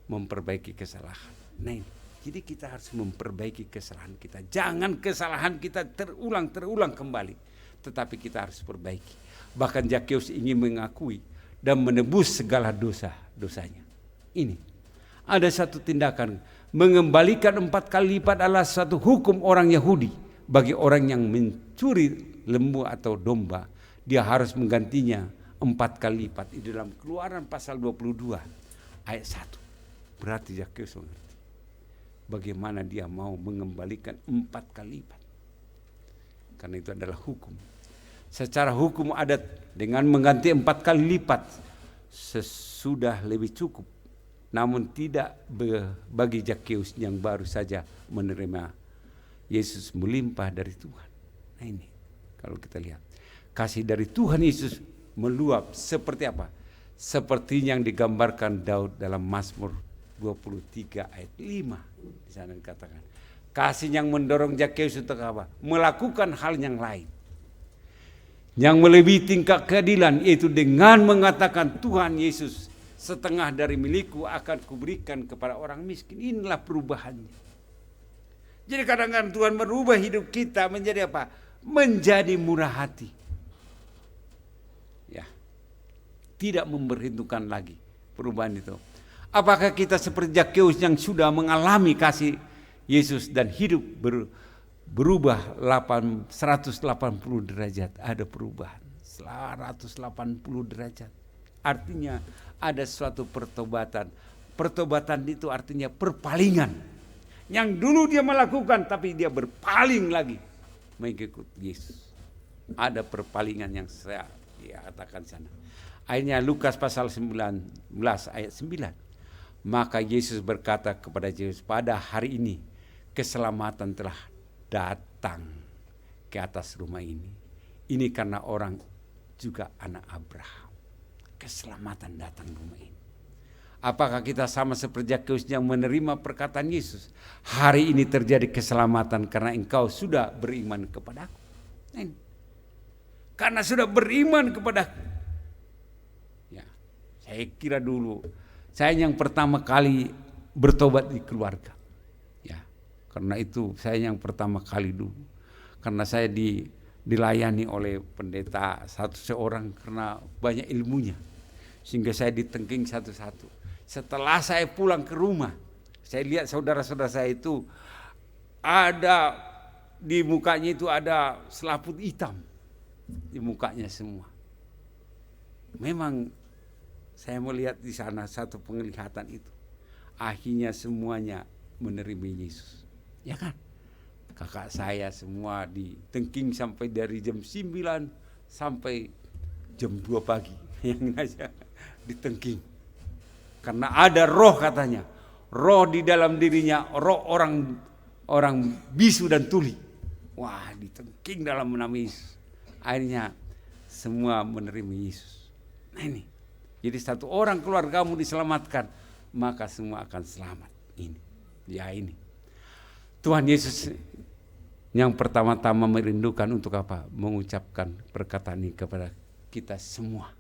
memperbaiki kesalahan. Nah ini. Jadi kita harus memperbaiki kesalahan kita. Jangan kesalahan kita terulang kembali. Tetapi kita harus perbaiki. Bahkan Zakheus ingin mengakui dan menebus segala dosanya. Ini. Ada satu tindakan. Mengembalikan 4 kali lipat adalah satu hukum orang Yahudi. Bagi orang yang mencuri lembu atau domba. Dia harus menggantinya 4 kali lipat. Di dalam Keluaran pasal 22 ayat 1. Berarti Zakheus mengerti bagaimana dia mau mengembalikan 4 kali lipat. Karena itu adalah hukum. Secara hukum adat dengan mengganti 4 kali lipat sesudah lebih cukup. Namun tidak bagi Zakheus yang baru saja menerima Yesus melimpah dari Tuhan. Nah ini kalau kita lihat kasih dari Tuhan Yesus meluap seperti apa? seperti yang digambarkan Daud dalam Mazmur 23 ayat 5. Di sana dikatakan, kasih yang mendorong Zakheus untuk apa? Melakukan hal yang lain, yang melebihi tingkat keadilan, yaitu dengan mengatakan, Tuhan Yesus, setengah dari milikku akan kuberikan kepada orang miskin. Inilah perubahannya. Jadi kadang-kadang Tuhan merubah hidup kita menjadi apa? Menjadi murah hati. Ya, tidak memperhitungkan lagi perubahan itu. Apakah kita seperti Zakheus yang sudah mengalami kasih Yesus dan hidup berubah 180 derajat? Ada perubahan 180 derajat. Artinya ada suatu pertobatan. Pertobatan itu artinya perpalingan. Yang dulu dia melakukan tapi dia berpaling lagi mengikut Yesus. Ada perpalingan yang saya katakan sana. Akhirnya Lukas pasal 19 ayat 9. Maka Yesus berkata kepada Zakheus, pada hari ini keselamatan telah datang ke atas rumah ini. Ini karena orang juga anak Abraham. Keselamatan datang ke rumah ini. Apakah kita sama seperti Zakheus yang menerima perkataan Yesus? Hari ini terjadi keselamatan karena engkau sudah beriman kepadaku. Karena sudah beriman kepadaku. Ya, saya kira dulu saya yang pertama kali bertobat di keluarga. Ya, karena itu saya yang pertama kali dulu. Karena saya dilayani oleh pendeta seorang karena banyak ilmunya. Sehingga saya ditengking satu-satu. Setelah saya pulang ke rumah, saya lihat saudara-saudara saya itu ada di mukanya itu ada selaput hitam di mukanya semua. Memang saya melihat di sana satu penglihatan itu. Akhirnya semuanya menerima Yesus. Ya kan? Kakak saya semua ditengking sampai dari jam 9 sampai jam 2 pagi. Yang aja ditengking. Karena ada roh katanya, roh di dalam dirinya, roh orang bisu dan tuli. Wah, ditengking dalam nama Yesus. Akhirnya semua menerima Yesus. Nah ini, jadi satu orang keluargamu diselamatkan, maka semua akan selamat. Ini, ya ini. Tuhan Yesus yang pertama-tama merindukan untuk apa? Mengucapkan perkataan ini kepada kita semua.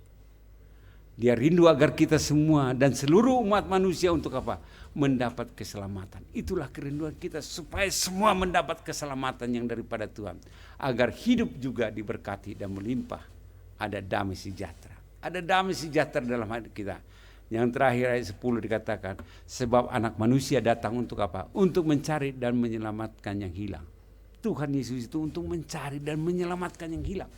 Dia rindu agar kita semua dan seluruh umat manusia untuk apa? Mendapat keselamatan. Itulah kerinduan kita supaya semua mendapat keselamatan yang daripada Tuhan. Agar hidup juga diberkati dan melimpah. Ada damai sejahtera. Ada damai sejahtera dalam hidup kita. Yang terakhir ayat 10 dikatakan, sebab anak manusia datang untuk apa? Untuk mencari dan menyelamatkan yang hilang. Tuhan Yesus itu untuk mencari dan menyelamatkan yang hilang.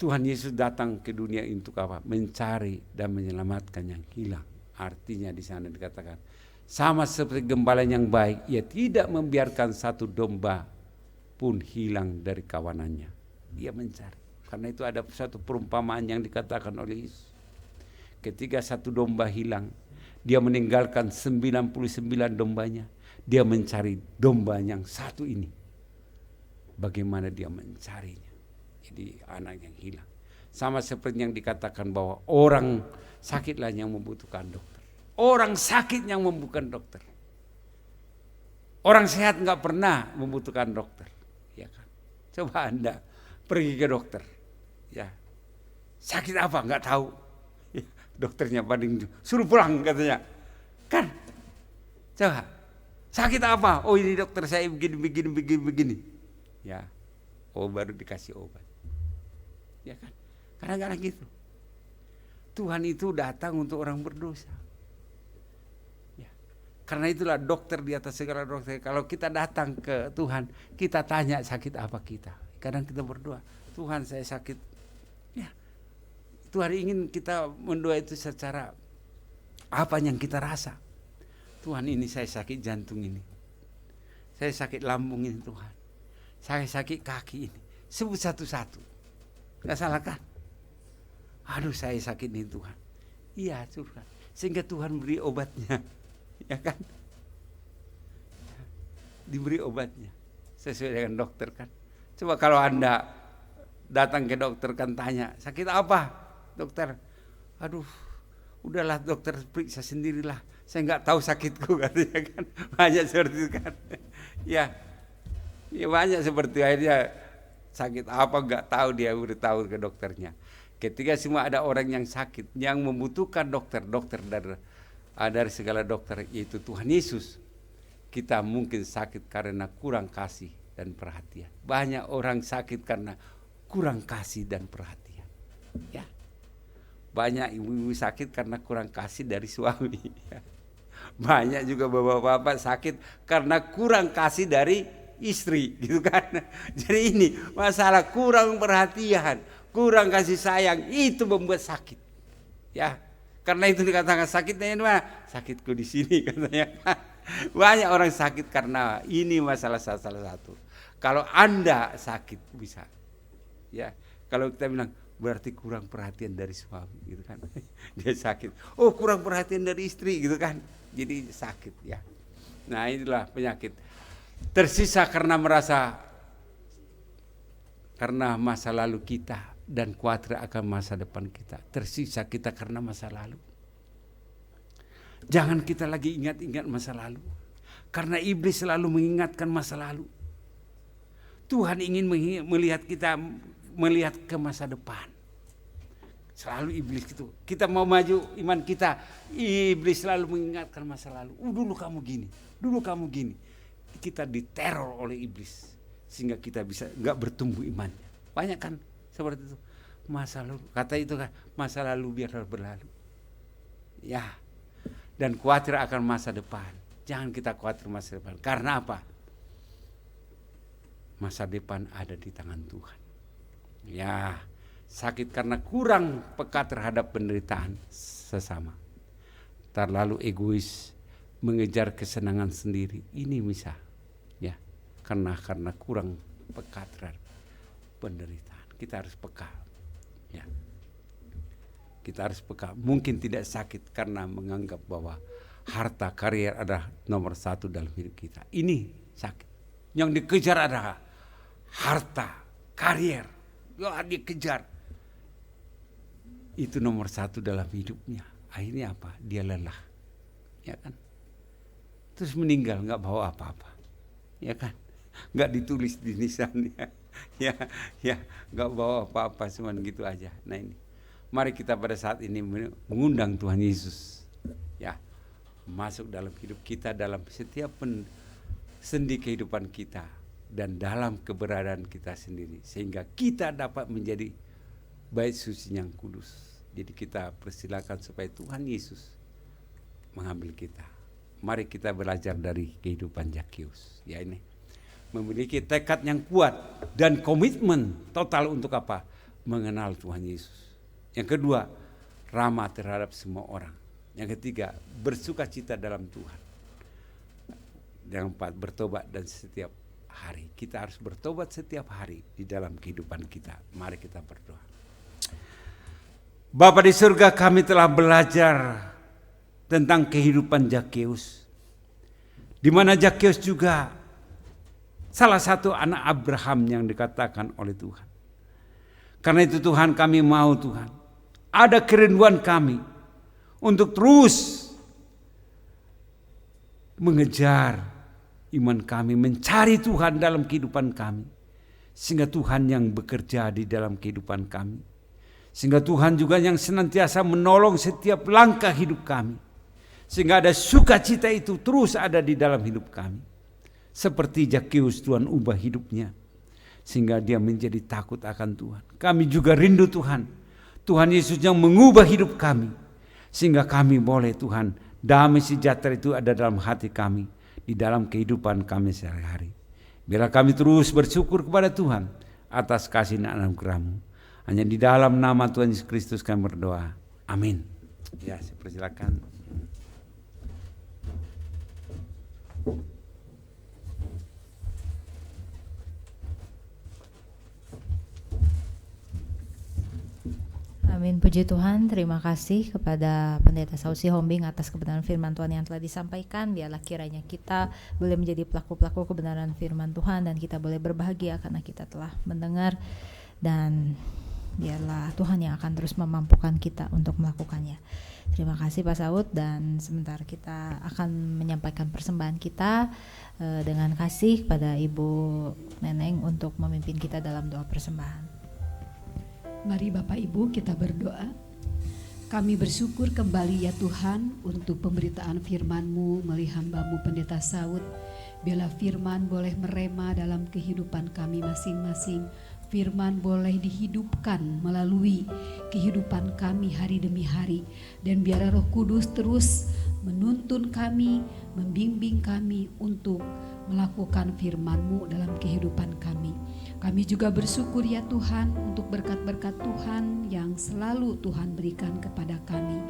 Tuhan Yesus datang ke dunia untuk apa? Mencari dan menyelamatkan yang hilang. Artinya di sana dikatakan, sama seperti gembala yang baik, ia tidak membiarkan satu domba pun hilang dari kawanannya. Dia mencari. Karena itu ada satu perumpamaan yang dikatakan oleh Yesus. Ketika satu domba hilang, dia meninggalkan 99 dombanya. Dia mencari domba yang satu ini. Bagaimana dia mencarinya? Jadi anak yang hilang. Sama seperti yang dikatakan bahwa orang sakitlah yang membutuhkan dokter. Orang sakit yang membutuhkan dokter. Orang sehat nggak pernah membutuhkan dokter, ya kan? Coba Anda pergi ke dokter, ya sakit apa nggak tahu, dokternya banding suruh pulang katanya, kan? Coba sakit apa? Oh ini dokter saya begini, ya, oh baru dikasih obat. Ya kan, kadang-kadang gitu. Tuhan itu datang untuk orang berdosa. Ya. Karena itulah dokter di atas segala dokter. Kalau kita datang ke Tuhan, kita tanya sakit apa kita. Kadang kita berdoa, Tuhan saya sakit. Ya, Tuhan ingin kita mendoa itu secara apa yang kita rasa. Tuhan ini saya sakit jantung ini, saya sakit lambung ini Tuhan, saya sakit kaki ini. Sebut satu-satu. Gak salah kan? Aduh saya sakit nih Tuhan. Iya Tuhan. Sehingga Tuhan beri obatnya. Ya kan? Diberi obatnya. Sesuai dengan dokter kan. Coba kalau Anda datang ke dokter kan tanya, sakit apa dokter? Aduh, udahlah dokter periksa sendirilah, saya nggak tahu sakitku katanya kan. Banyak seperti itu kan. Ya banyak seperti akhirnya sakit apa nggak tahu, dia udah tahu ke dokternya. Ketika semua ada orang yang sakit, yang membutuhkan dokter dari segala dokter, yaitu Tuhan Yesus. Kita mungkin sakit karena kurang kasih dan perhatian. Banyak orang sakit karena kurang kasih dan perhatian. Ya, banyak ibu-ibu sakit karena kurang kasih dari suami. Ya. Banyak juga bapak-bapak sakit karena kurang kasih dari istri, gitu kan. Jadi ini masalah kurang perhatian, kurang kasih sayang, itu membuat sakit. Ya, karena itu dikatakan sakitnya ini mana? Sakitku di sini katanya. Banyak orang sakit karena ini masalah salah satu. Kalau Anda sakit bisa, ya. Kalau kita bilang berarti kurang perhatian dari suami, gitu kan. Dia sakit. Oh, kurang perhatian dari istri, gitu kan. Jadi sakit, ya. Nah, inilah penyakit. Tersisa karena masa lalu kita dan khawatir akan masa depan kita. Tersisa kita karena masa lalu. Jangan kita lagi ingat-ingat masa lalu, karena iblis selalu mengingatkan masa lalu. Tuhan ingin melihat kita melihat ke masa depan. Selalu iblis itu. Kita mau maju iman kita, iblis selalu mengingatkan masa lalu. Dulu kamu gini, dulu kamu gini. Kita diteror oleh iblis sehingga kita bisa nggak bertumbuh imannya. Banyak kan seperti itu. Masa lalu, kata itu kan, masa lalu biarlah berlalu. Ya. Dan khawatir akan masa depan. Jangan kita khawatir masa depan. Karena apa? Masa depan ada di tangan Tuhan. Ya, sakit karena kurang peka terhadap penderitaan sesama. Terlalu egois, mengejar kesenangan sendiri. Ini bisa, ya, karena kurang peka terhadap penderitaan. Kita harus peka, ya. Kita harus peka. Mungkin tidak sakit karena menganggap bahwa harta karier adalah nomor satu dalam hidup kita. Ini sakit. Yang dikejar adalah harta karier. Ya, dikejar. Itu nomor satu dalam hidupnya. Akhirnya apa? Dia lelah, ya kan? Terus meninggal nggak bawa apa-apa, ya kan? Nggak ditulis di nisannya, ya, nggak bawa apa-apa, cuman gitu aja. Nah ini, mari kita pada saat ini mengundang Tuhan Yesus, ya, masuk dalam hidup kita, dalam setiap sendi kehidupan kita dan dalam keberadaan kita sendiri, sehingga kita dapat menjadi bait suci yang kudus. Jadi kita persilakan supaya Tuhan Yesus mengambil kita. Mari kita belajar dari kehidupan Zakheus, ya ini. Memiliki tekad yang kuat dan komitmen total untuk apa? Mengenal Tuhan Yesus. Yang kedua, ramah terhadap semua orang. Yang ketiga, bersukacita dalam Tuhan. Yang keempat, bertobat dan setiap hari. Kita harus bertobat setiap hari di dalam kehidupan kita. Mari kita berdoa. Bapa di surga, kami telah belajar tentang kehidupan Zakheus, di mana Zakheus juga salah satu anak Abraham yang dikatakan oleh Tuhan. Karena itu Tuhan, kami mau Tuhan, ada kerinduan kami untuk terus mengejar iman kami, mencari Tuhan dalam kehidupan kami, sehingga Tuhan yang bekerja di dalam kehidupan kami. Sehingga Tuhan juga yang senantiasa menolong setiap langkah hidup kami. Sehingga ada sukacita itu terus ada di dalam hidup kami. Seperti Zakheus, Tuhan ubah hidupnya. Sehingga dia menjadi takut akan Tuhan. Kami juga rindu Tuhan. Tuhan Yesus yang mengubah hidup kami. Sehingga kami boleh Tuhan, damai sejahtera itu ada dalam hati kami. Di dalam kehidupan kami sehari-hari. Biarlah kami terus bersyukur kepada Tuhan atas kasih dan anugerah-Mu. Hanya di dalam nama Tuhan Yesus Kristus kami berdoa. Amin. Ya, saya persilakan. Amin, puji Tuhan. Terima kasih kepada Pendeta Sausi Hombing atas kebenaran firman Tuhan yang telah disampaikan. Biarlah kiranya kita boleh menjadi pelaku-pelaku kebenaran firman Tuhan dan kita boleh berbahagia karena kita telah mendengar dan biarlah Tuhan yang akan terus memampukan kita untuk melakukannya. Terima kasih Pak Saud, dan sebentar kita akan menyampaikan persembahan kita dengan kasih kepada Ibu Neneng untuk memimpin kita dalam doa persembahan. Mari Bapak Ibu kita berdoa. Kami bersyukur kembali ya Tuhan untuk pemberitaan firman-Mu melalui hamba-Mu Pendeta Saud. Bila firman boleh merema dalam kehidupan kami masing-masing, firman boleh dihidupkan melalui kehidupan kami hari demi hari, dan biar Roh Kudus terus menuntun kami, membimbing kami untuk melakukan firman-Mu dalam kehidupan kami. Kami juga bersyukur ya Tuhan untuk berkat-berkat Tuhan yang selalu Tuhan berikan kepada kami.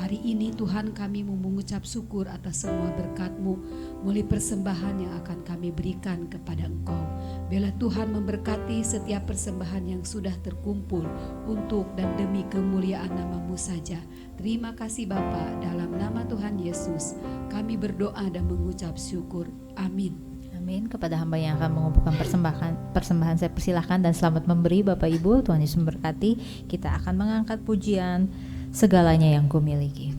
Hari ini Tuhan kami mau mengucap syukur atas semua berkat-Mu melalui persembahan yang akan kami berikan kepada Engkau. Biarlah Tuhan memberkati setiap persembahan yang sudah terkumpul untuk dan demi kemuliaan nama-Mu saja. Terima kasih Bapa, dalam nama Tuhan Yesus kami berdoa dan mengucap syukur. Amin. Amin. Kepada hamba yang akan mengumpulkan persembahan saya persilahkan, dan selamat memberi Bapak Ibu. Tuhan Yesus memberkati. Kita akan mengangkat pujian Segalanya Yang Kumiliki.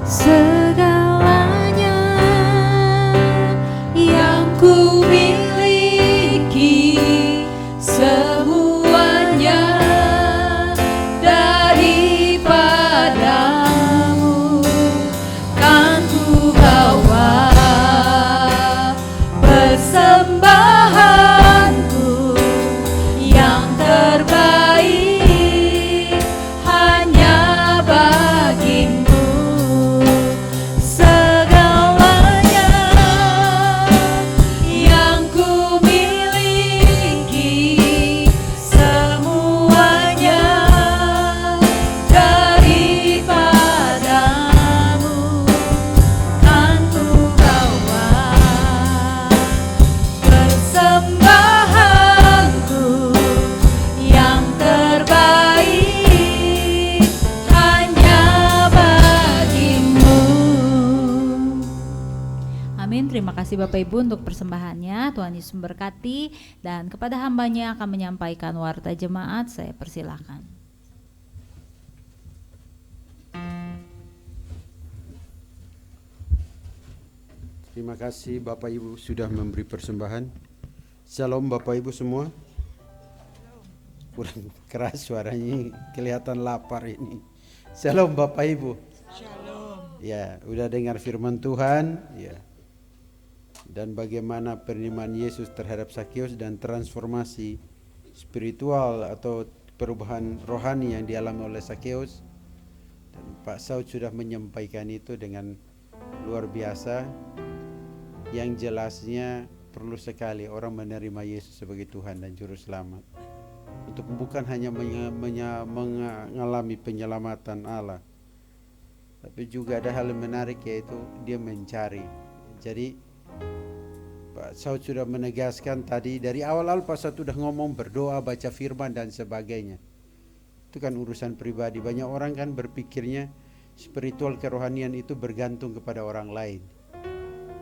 Segalanya yang kumiliki, semuanya daripadamu, kan ku bawa persembahanku yang terbaik hanya bagimu. Segalanya yang kumiliki, semuanya daripadamu, kan ku bawa persembahanku yang terbaik hanya bagimu. Amin. Terima kasih Bapak Ibu untuk persembahannya. Tuhan Yesus memberkati, dan kepada hambanya akan menyampaikan warta jemaat, saya persilahkan. Terima kasih Bapak Ibu sudah memberi persembahan. Shalom Bapak Ibu semua. Kurang keras suaranya, kelihatan lapar ini. Shalom Bapak Ibu. Shalom. Ya, udah dengar firman Tuhan, ya. Dan bagaimana penerimaan Yesus terhadap Sakeus dan transformasi spiritual atau perubahan rohani yang dialami oleh Sakeus. Dan Pak Saud sudah menyampaikan itu dengan luar biasa. Yang jelasnya perlu sekali orang menerima Yesus sebagai Tuhan dan Juru Selamat, untuk bukan hanya mengalami penyelamatan Allah, tapi juga ada hal yang menarik, yaitu dia mencari. Jadi Pak Saud sudah menegaskan tadi, dari awal-awal Pak Saud sudah ngomong berdoa, baca firman dan sebagainya. Itu kan urusan pribadi. Banyak orang kan berpikirnya spiritual kerohanian itu bergantung kepada orang lain,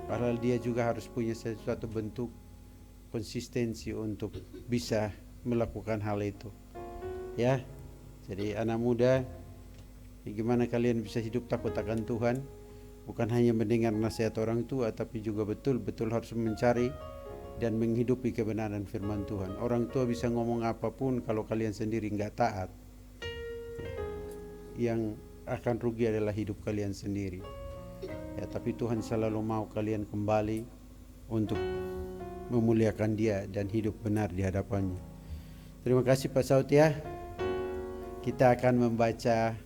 padahal dia juga harus punya sesuatu bentuk konsistensi untuk bisa melakukan hal itu. Ya, jadi anak muda, bagaimana kalian bisa hidup takut akan Tuhan? Bukan hanya mendengar nasihat orang tua, tapi juga betul-betul harus mencari dan menghidupi kebenaran firman Tuhan. Orang tua bisa ngomong apapun, kalau kalian sendiri nggak taat, yang akan rugi adalah hidup kalian sendiri. Ya, tapi Tuhan selalu mau kalian kembali untuk memuliakan Dia dan hidup benar di hadapannya. Terima kasih Pak Saud ya. Kita akan membaca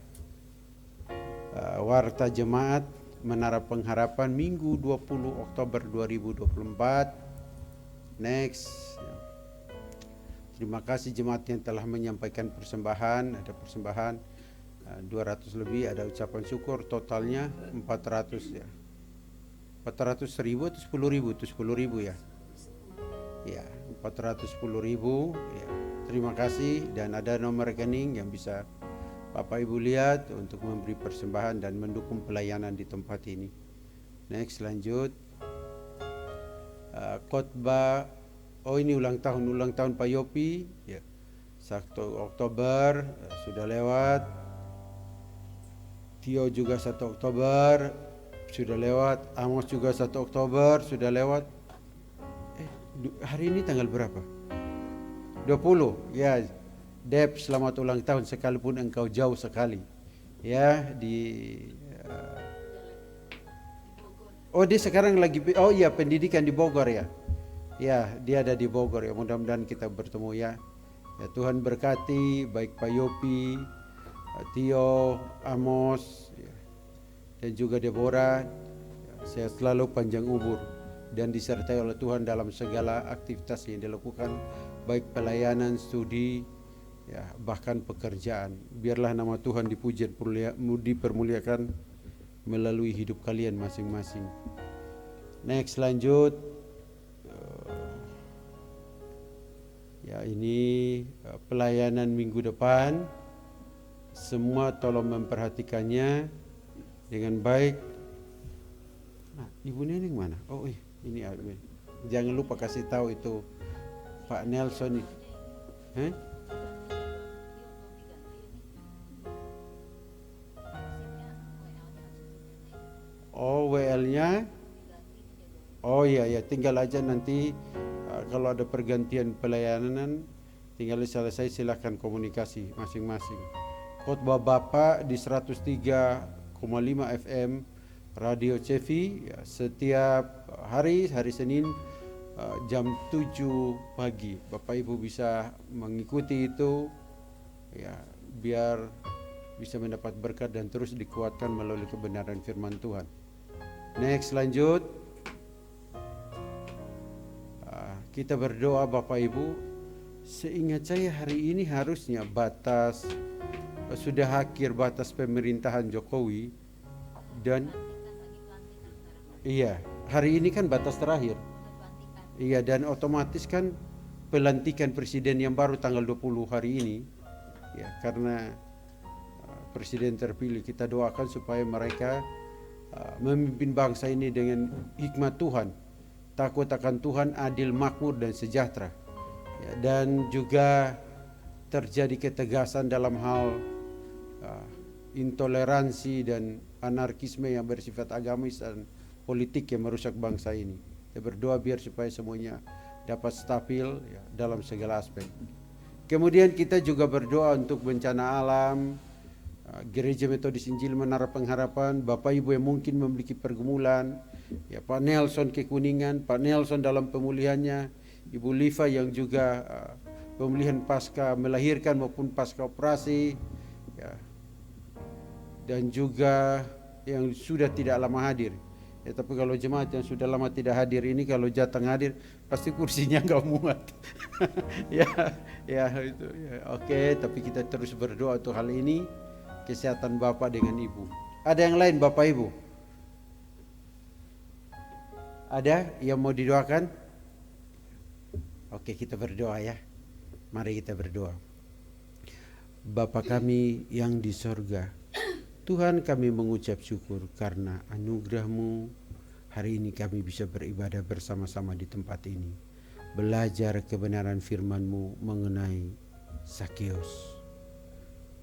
warta jemaat Menara Pengharapan Minggu 20 Oktober 2024. Next. Terima kasih jemaat yang telah menyampaikan persembahan. Ada persembahan 200 lebih, ada ucapan syukur, totalnya 400 ya. 400 ribu atau 10 ribu? Itu 10 ribu ya. Ya, 410 ribu ya. terima kasih, dan ada nomor rekening yang bisa Bapak Ibu lihat untuk memberi persembahan dan mendukung pelayanan di tempat ini. Next, lanjut. Khotbah, ini ulang tahun Pak Yopi ya. 1 Oktober sudah lewat. Tio juga 1 Oktober sudah lewat. Amos juga 1 Oktober sudah lewat. Hari ini tanggal berapa? 20 ya. Deb, selamat ulang tahun sekalipun engkau jauh sekali ya dia sekarang lagi pendidikan di Bogor ya. Ya, dia ada di Bogor ya. Mudah-mudahan kita bertemu ya. Ya, Tuhan berkati baik Pak Yopi, Tio, Amos ya, dan juga Deborah. Sehat selalu, panjang umur, dan disertai oleh Tuhan dalam segala aktivitas yang dilakukan, baik pelayanan, studi, ya, bahkan pekerjaan. Biarlah nama Tuhan dipuji, dipermuliakan melalui hidup kalian masing-masing. Next, lanjut. Ya, ini pelayanan minggu depan. Semua tolong memperhatikannya dengan baik. Nah, Ibu Neneng mana? Ini jangan lupa kasih tahu itu Pak Nelson. WL-nya. Ya, tinggal aja nanti kalau ada pergantian pelayanan tinggal selesai, silakan komunikasi masing-masing. Khotbah Bapak di 103,5 FM Radio Cevi ya, setiap hari Senin jam 7 pagi. Bapak Ibu bisa mengikuti itu ya, biar bisa mendapat berkat dan terus dikuatkan melalui kebenaran firman Tuhan. Next, lanjut. Kita berdoa Bapak Ibu. Seingat saya hari ini harusnya sudah akhir batas pemerintahan Jokowi, dan hari ini kan batas terakhir. Dan otomatis kan pelantikan presiden yang baru tanggal 20 hari ini. Ya, karena presiden terpilih, kita doakan supaya mereka memimpin bangsa ini dengan hikmat Tuhan, takut akan Tuhan, adil, makmur, dan sejahtera. Ya, dan juga terjadi ketegasan dalam hal intoleransi dan anarkisme yang bersifat agamis dan politik yang merusak bangsa ini. Kita berdoa biar supaya semuanya dapat stabil ya, dalam segala aspek. Kemudian kita juga berdoa untuk bencana alam, Gereja Metodis Injil Menara Pengharapan, Bapak Ibu yang mungkin memiliki pergumulan, ya, Pak Nelson ke Kuningan, Pak Nelson dalam pemulihannya, Ibu Liva yang juga pemulihan pasca melahirkan maupun pasca operasi, ya, dan juga yang sudah tidak lama hadir. Ya, tapi kalau jemaat yang sudah lama tidak hadir ini, kalau jatang hadir pasti kursinya nggak muat. ya itu. Ya. Oke, tapi kita terus berdoa untuk hal ini, kesehatan Bapak dengan Ibu. Ada yang lain Bapak Ibu? Ada yang mau didoakan? Oke, kita berdoa ya. Mari kita berdoa. Bapa kami yang di sorga, Tuhan, kami mengucap syukur karena anugerah-Mu. Hari ini kami bisa beribadah bersama-sama di tempat ini, belajar kebenaran firman-Mu mengenai Zakeus.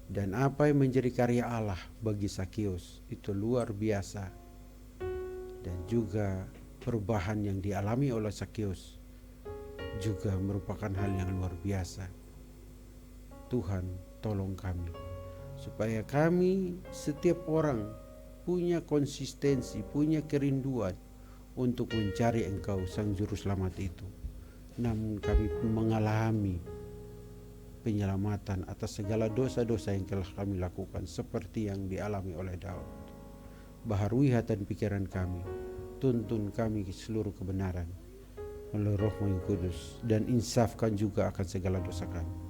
Dan apa yang menjadi karya Allah bagi Zakeus itu luar biasa. Dan juga perubahan yang dialami oleh Zakeus juga merupakan hal yang luar biasa. Tuhan, tolong kami supaya kami, setiap orang, punya konsistensi, punya kerinduan untuk mencari Engkau Sang Juru Selamat itu. Namun kami mengalami penyelamatan atas segala dosa-dosa yang telah kami lakukan, seperti yang dialami oleh Daud. Baharui hati dan pikiran kami, tuntun kami ke seluruh kebenaran melalui Roh-Mu yang Kudus, dan insafkan juga akan segala dosa kami.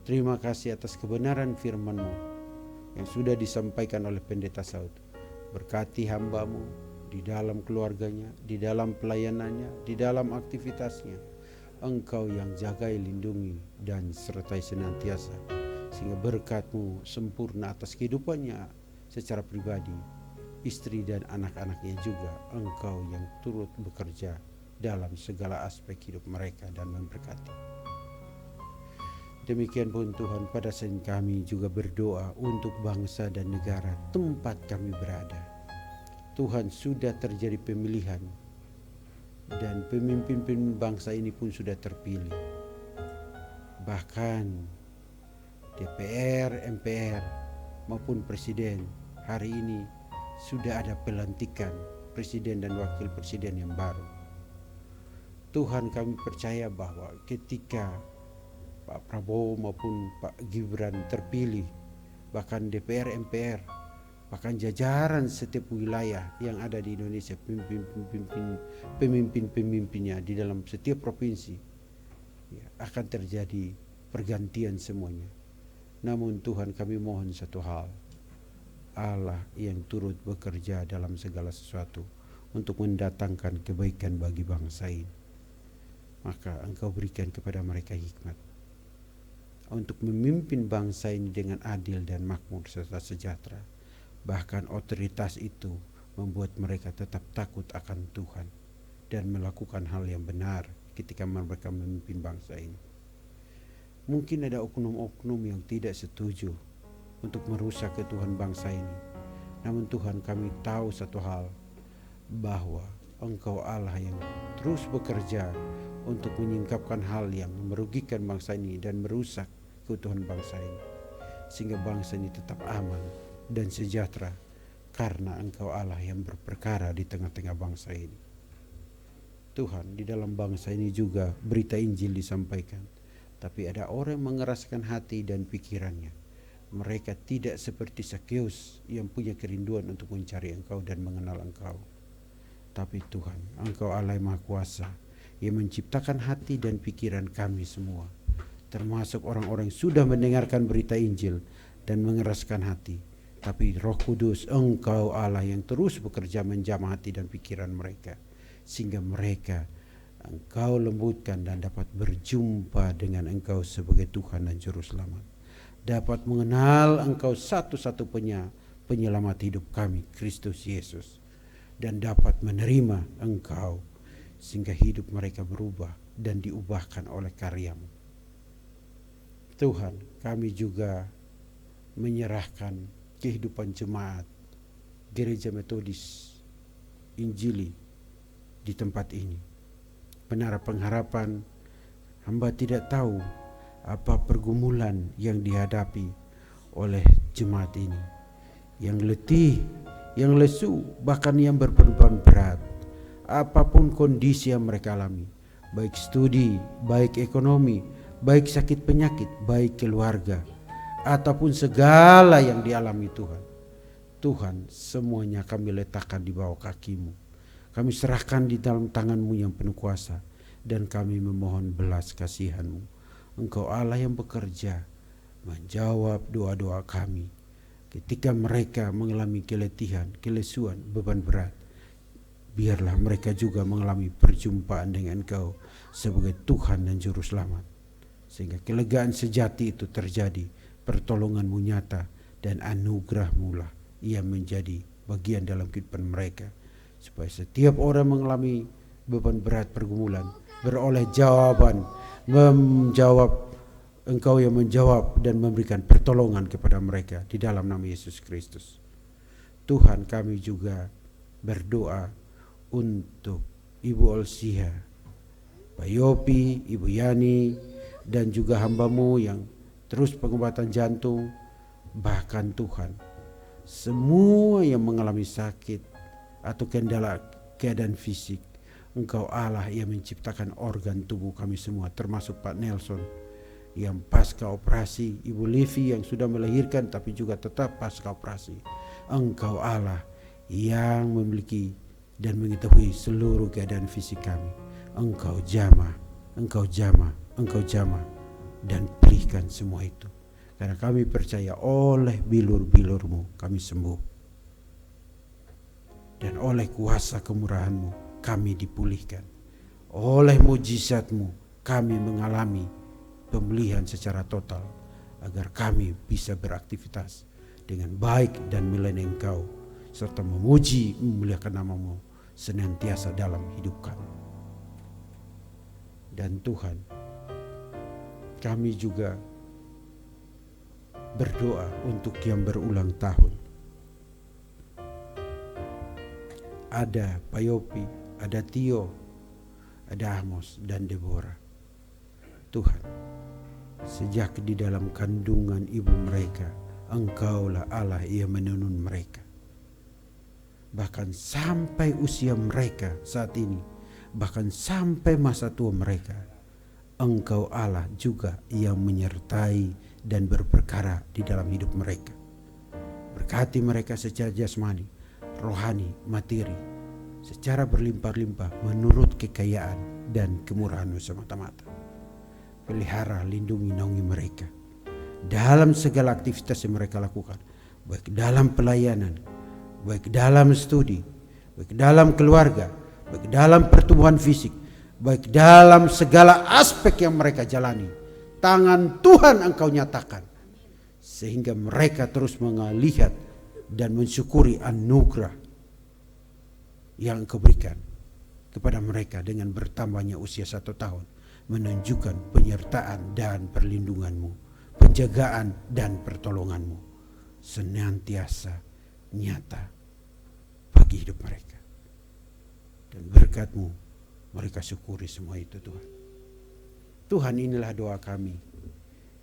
Terima kasih atas kebenaran firman-Mu yang sudah disampaikan oleh Pendeta Saud. Berkati hamba-Mu di dalam keluarganya, di dalam pelayanannya, di dalam aktivitasnya. Engkau yang jagai, lindungi, dan sertai senantiasa, sehingga berkat-Mu sempurna atas kehidupannya secara pribadi, istri dan anak-anaknya juga. Engkau yang turut bekerja dalam segala aspek hidup mereka dan memberkati. Demikian pun Tuhan, pada saat kami juga berdoa untuk bangsa dan negara tempat kami berada. Tuhan, sudah terjadi pemilihan dan pemimpin-pemimpin bangsa ini pun sudah terpilih. Bahkan DPR, MPR maupun Presiden hari ini sudah ada pelantikan Presiden dan Wakil Presiden yang baru. Tuhan, kami percaya bahwa ketika Pak Prabowo maupun Pak Gibran terpilih, bahkan DPR, MPR, bahkan jajaran setiap wilayah yang ada di Indonesia, pemimpin-pemimpinnya di dalam setiap provinsi, ya, akan terjadi pergantian semuanya. Namun Tuhan, kami mohon satu hal, Allah yang turut bekerja dalam segala sesuatu untuk mendatangkan kebaikan bagi bangsa ini, maka Engkau berikan kepada mereka hikmat untuk memimpin bangsa ini dengan adil dan makmur serta sejahtera. Bahkan otoritas itu membuat mereka tetap takut akan Tuhan dan melakukan hal yang benar ketika mereka memimpin bangsa ini. Mungkin ada oknum-oknum yang tidak setuju untuk merusak ketuhanan bangsa ini. Namun Tuhan, kami tahu satu hal, bahwa Engkau Allah yang terus bekerja untuk menyingkapkan hal yang merugikan bangsa ini dan merusak keutuhan bangsa ini, sehingga bangsa ini tetap aman dan sejahtera karena Engkau Allah yang berperkara di tengah-tengah bangsa ini. Tuhan, di dalam bangsa ini juga berita Injil disampaikan, tapi ada orang yang mengeraskan hati dan pikirannya. Mereka tidak seperti Sakeus yang punya kerinduan untuk mencari Engkau dan mengenal Engkau. Tapi Tuhan, Engkau Allah yang Maha Kuasa, yang menciptakan hati dan pikiran kami semua, termasuk orang-orang yang sudah mendengarkan berita Injil dan mengeraskan hati. Tapi Roh Kudus, Engkau Allah yang terus bekerja menjamah hati dan pikiran mereka, sehingga mereka Engkau lembutkan dan dapat berjumpa dengan Engkau sebagai Tuhan dan Juru Selamat, dapat mengenal Engkau satu-satunya penyelamat hidup kami, Kristus Yesus, dan dapat menerima Engkau sehingga hidup mereka berubah dan diubahkan oleh karya-Mu. Tuhan, kami juga menyerahkan kehidupan jemaat Gereja Metodis Injili di tempat ini. Menara Pengharapan, hamba tidak tahu apa pergumulan yang dihadapi oleh jemaat ini, yang letih, yang lesu, bahkan yang berbeban berat. Apapun kondisi yang mereka alami, baik studi, baik ekonomi, baik sakit penyakit, baik keluarga, ataupun segala yang dialami Tuhan. Tuhan, semuanya kami letakkan di bawah kaki-Mu. Kami serahkan di dalam tangan-Mu yang penuh kuasa, dan kami memohon belas kasihan-Mu. Engkau Allah yang bekerja menjawab doa-doa kami ketika mereka mengalami keletihan, kelesuan, beban berat. Biarlah mereka juga mengalami perjumpaan dengan Engkau sebagai Tuhan dan Juru Selamat, sehingga kelegaan sejati itu terjadi. Pertolongan-Mu nyata dan anugerah-Mu lah yang menjadi bagian dalam kehidupan mereka, supaya setiap orang mengalami beban berat, pergumulan, beroleh jawaban, menjawab. Engkau yang menjawab dan memberikan pertolongan kepada mereka di dalam nama Yesus Kristus. Tuhan, kami juga berdoa untuk Ibu Olsia, Pak Yopi, Ibu Yani, dan juga hamba-Mu yang terus pengobatan jantung. Bahkan Tuhan, semua yang mengalami sakit atau kendala keadaan fisik, Engkau Allah yang menciptakan organ tubuh kami semua, termasuk Pak Nelson yang pasca operasi, Ibu Livi yang sudah melahirkan tapi juga tetap pasca operasi. Engkau Allah yang memiliki dan mengetahui seluruh keadaan fisik kami. Engkau jamah, Engkau jamah, Engkau jamah, dan pulihkan semua itu. Karena kami percaya oleh bilur-bilur-Mu kami sembuh, dan oleh kuasa kemurahan-Mu kami dipulihkan. Oleh mujizat-Mu kami mengalami pemulihan secara total, agar kami bisa beraktivitas dengan baik dan melayani Engkau, serta memuji memuliakan nama-Mu senantiasa dalam hidup kami. Dan Tuhan, kami juga berdoa untuk yang berulang tahun. Ada Pak Yopi, ada Tio, ada Amos dan Deborah. Tuhan, sejak di dalam kandungan ibu mereka, Engkaulah Allah yang menenun mereka. Bahkan sampai usia mereka saat ini, bahkan sampai masa tua mereka, Engkau Allah juga yang menyertai dan berperkara di dalam hidup mereka. Berkati mereka secara jasmani, rohani, materi, secara berlimpah-limpah menurut kekayaan dan kemurahan-Mu semata-mata. Pelihara, lindungi, naungi mereka dalam segala aktivitas yang mereka lakukan, baik dalam pelayanan, baik dalam studi, baik dalam keluarga, baik dalam pertumbuhan fisik, baik dalam segala aspek yang mereka jalani. Tangan Tuhan Engkau nyatakan, sehingga mereka terus melihat dan mensyukuri anugerah yang Engkau berikan kepada mereka dengan bertambahnya usia 1 tahun, menunjukkan penyertaan dan perlindungan-Mu, penjagaan dan pertolongan-Mu senantiasa nyata bagi hidup mereka. Dan berkat-Mu mereka syukuri semua itu Tuhan. Tuhan, inilah doa kami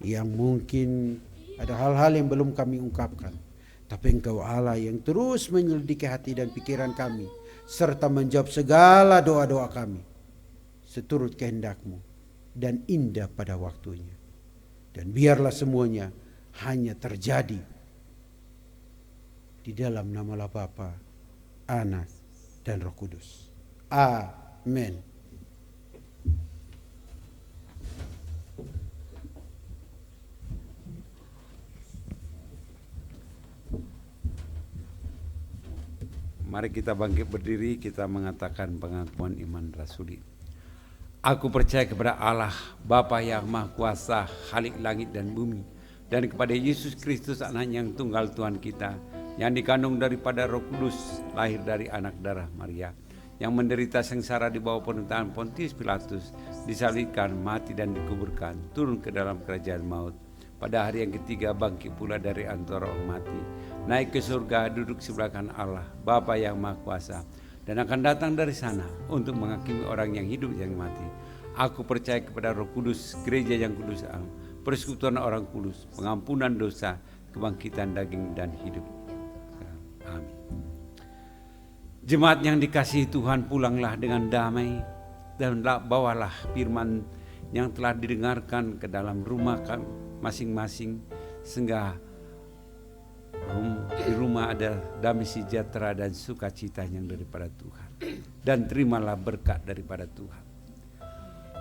yang mungkin ada hal-hal yang belum kami ungkapkan, tapi Engkau Allah yang terus menyelidiki hati dan pikiran kami, serta menjawab segala doa-doa kami seturut kehendak-Mu dan indah pada waktunya. Dan biarlah semuanya hanya terjadi di dalam nama Bapa, Anak, dan Roh Kudus. Amin. Mari kita bangkit berdiri, kita mengatakan pengakuan iman rasuli. Aku percaya kepada Allah, Bapa yang Maha Kuasa, Khalik langit dan bumi, dan kepada Yesus Kristus, Anak yang tunggal Tuhan kita, yang dikandung daripada Roh Kudus, lahir dari anak darah Maria, yang menderita sengsara di bawah pemerintahan Pontius Pilatus, disalibkan, mati dan dikuburkan, turun ke dalam kerajaan maut. Pada hari yang ketiga bangkit pula dari antara orang mati, naik ke surga, duduk sebelah kanan Allah, Bapa yang Maha Kuasa, dan akan datang dari sana untuk menghakimi orang yang hidup yang mati. Aku percaya kepada Roh Kudus, gereja yang kudus, persekutuan orang kudus, pengampunan dosa, kebangkitan daging dan hidup. Amin. Jemaat yang dikasihi Tuhan, pulanglah dengan damai dan bawalah firman yang telah didengarkan ke dalam rumah masing-masing, sehingga di rumah ada damai sejahtera dan sukacita yang daripada Tuhan. Dan terimalah berkat daripada Tuhan.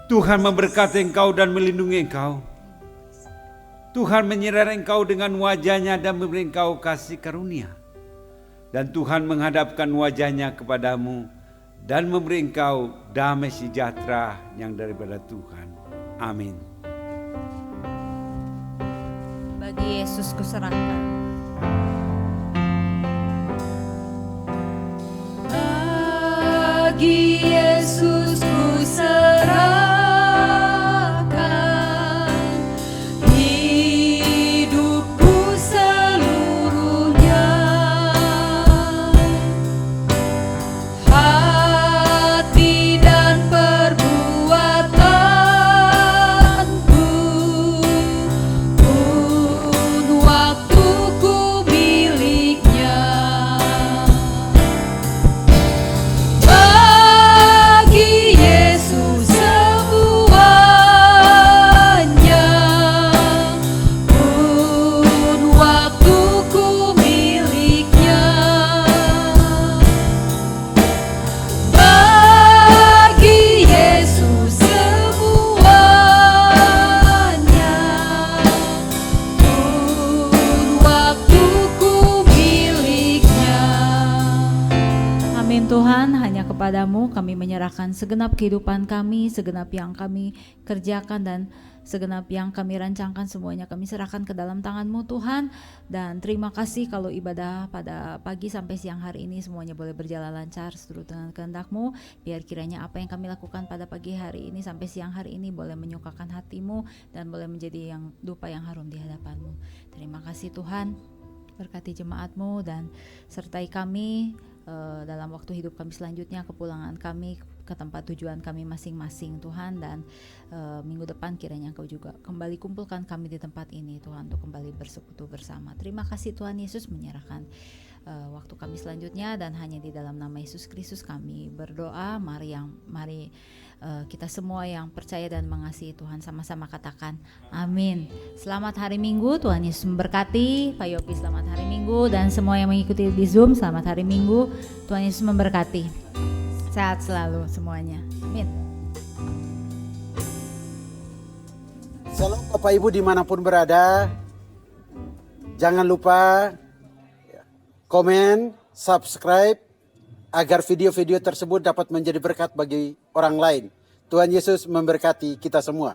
Tuhan memberkati engkau dan melindungi engkau. Tuhan menyertai engkau dengan wajahnya dan memberi engkau kasih karunia. Dan Tuhan menghadapkan wajahnya kepadamu dan memberi engkau damai sejahtera yang daripada Tuhan. Amin. Bagi Yesus kuserahkan. Bagi Yesus kuserahkan hidupku seluruhnya, hati dan perbuatanku, pun waktuku miliknya. kepadamu. Kami menyerahkan segenap kehidupan kami, segenap yang kami kerjakan dan segenap yang kami rancangkan, semuanya kami serahkan ke dalam tangan-Mu Tuhan. Dan terima kasih kalau ibadah pada pagi sampai siang hari ini semuanya boleh berjalan lancar seturut dengan kehendak-Mu. Biar kiranya apa yang kami lakukan pada pagi hari ini sampai siang hari ini boleh menyukakan hati-Mu dan boleh menjadi yang dupa yang harum di hadapan-Mu. Terima kasih Tuhan, berkati jemaat-Mu dan sertai kami dalam waktu hidup kami selanjutnya, kepulangan kami ke tempat tujuan kami masing-masing Tuhan. Dan minggu depan kiranya Engkau juga kembali kumpulkan kami di tempat ini Tuhan, untuk kembali bersekutu bersama. Terima kasih Tuhan Yesus, menyerahkan waktu kami selanjutnya, dan hanya di dalam nama Yesus Kristus kami berdoa. Mari kita semua yang percaya dan mengasihi Tuhan sama-sama katakan amin. Selamat hari Minggu, Tuhan Yesus memberkati. Pak Yopi selamat hari Minggu, dan semua yang mengikuti di Zoom selamat hari Minggu. Tuhan Yesus memberkati. Sehat selalu semuanya. Amin. Shalom Bapak Ibu dimanapun berada. Jangan lupa komen, subscribe, agar video-video tersebut dapat menjadi berkat bagi orang lain. Tuhan Yesus memberkati kita semua.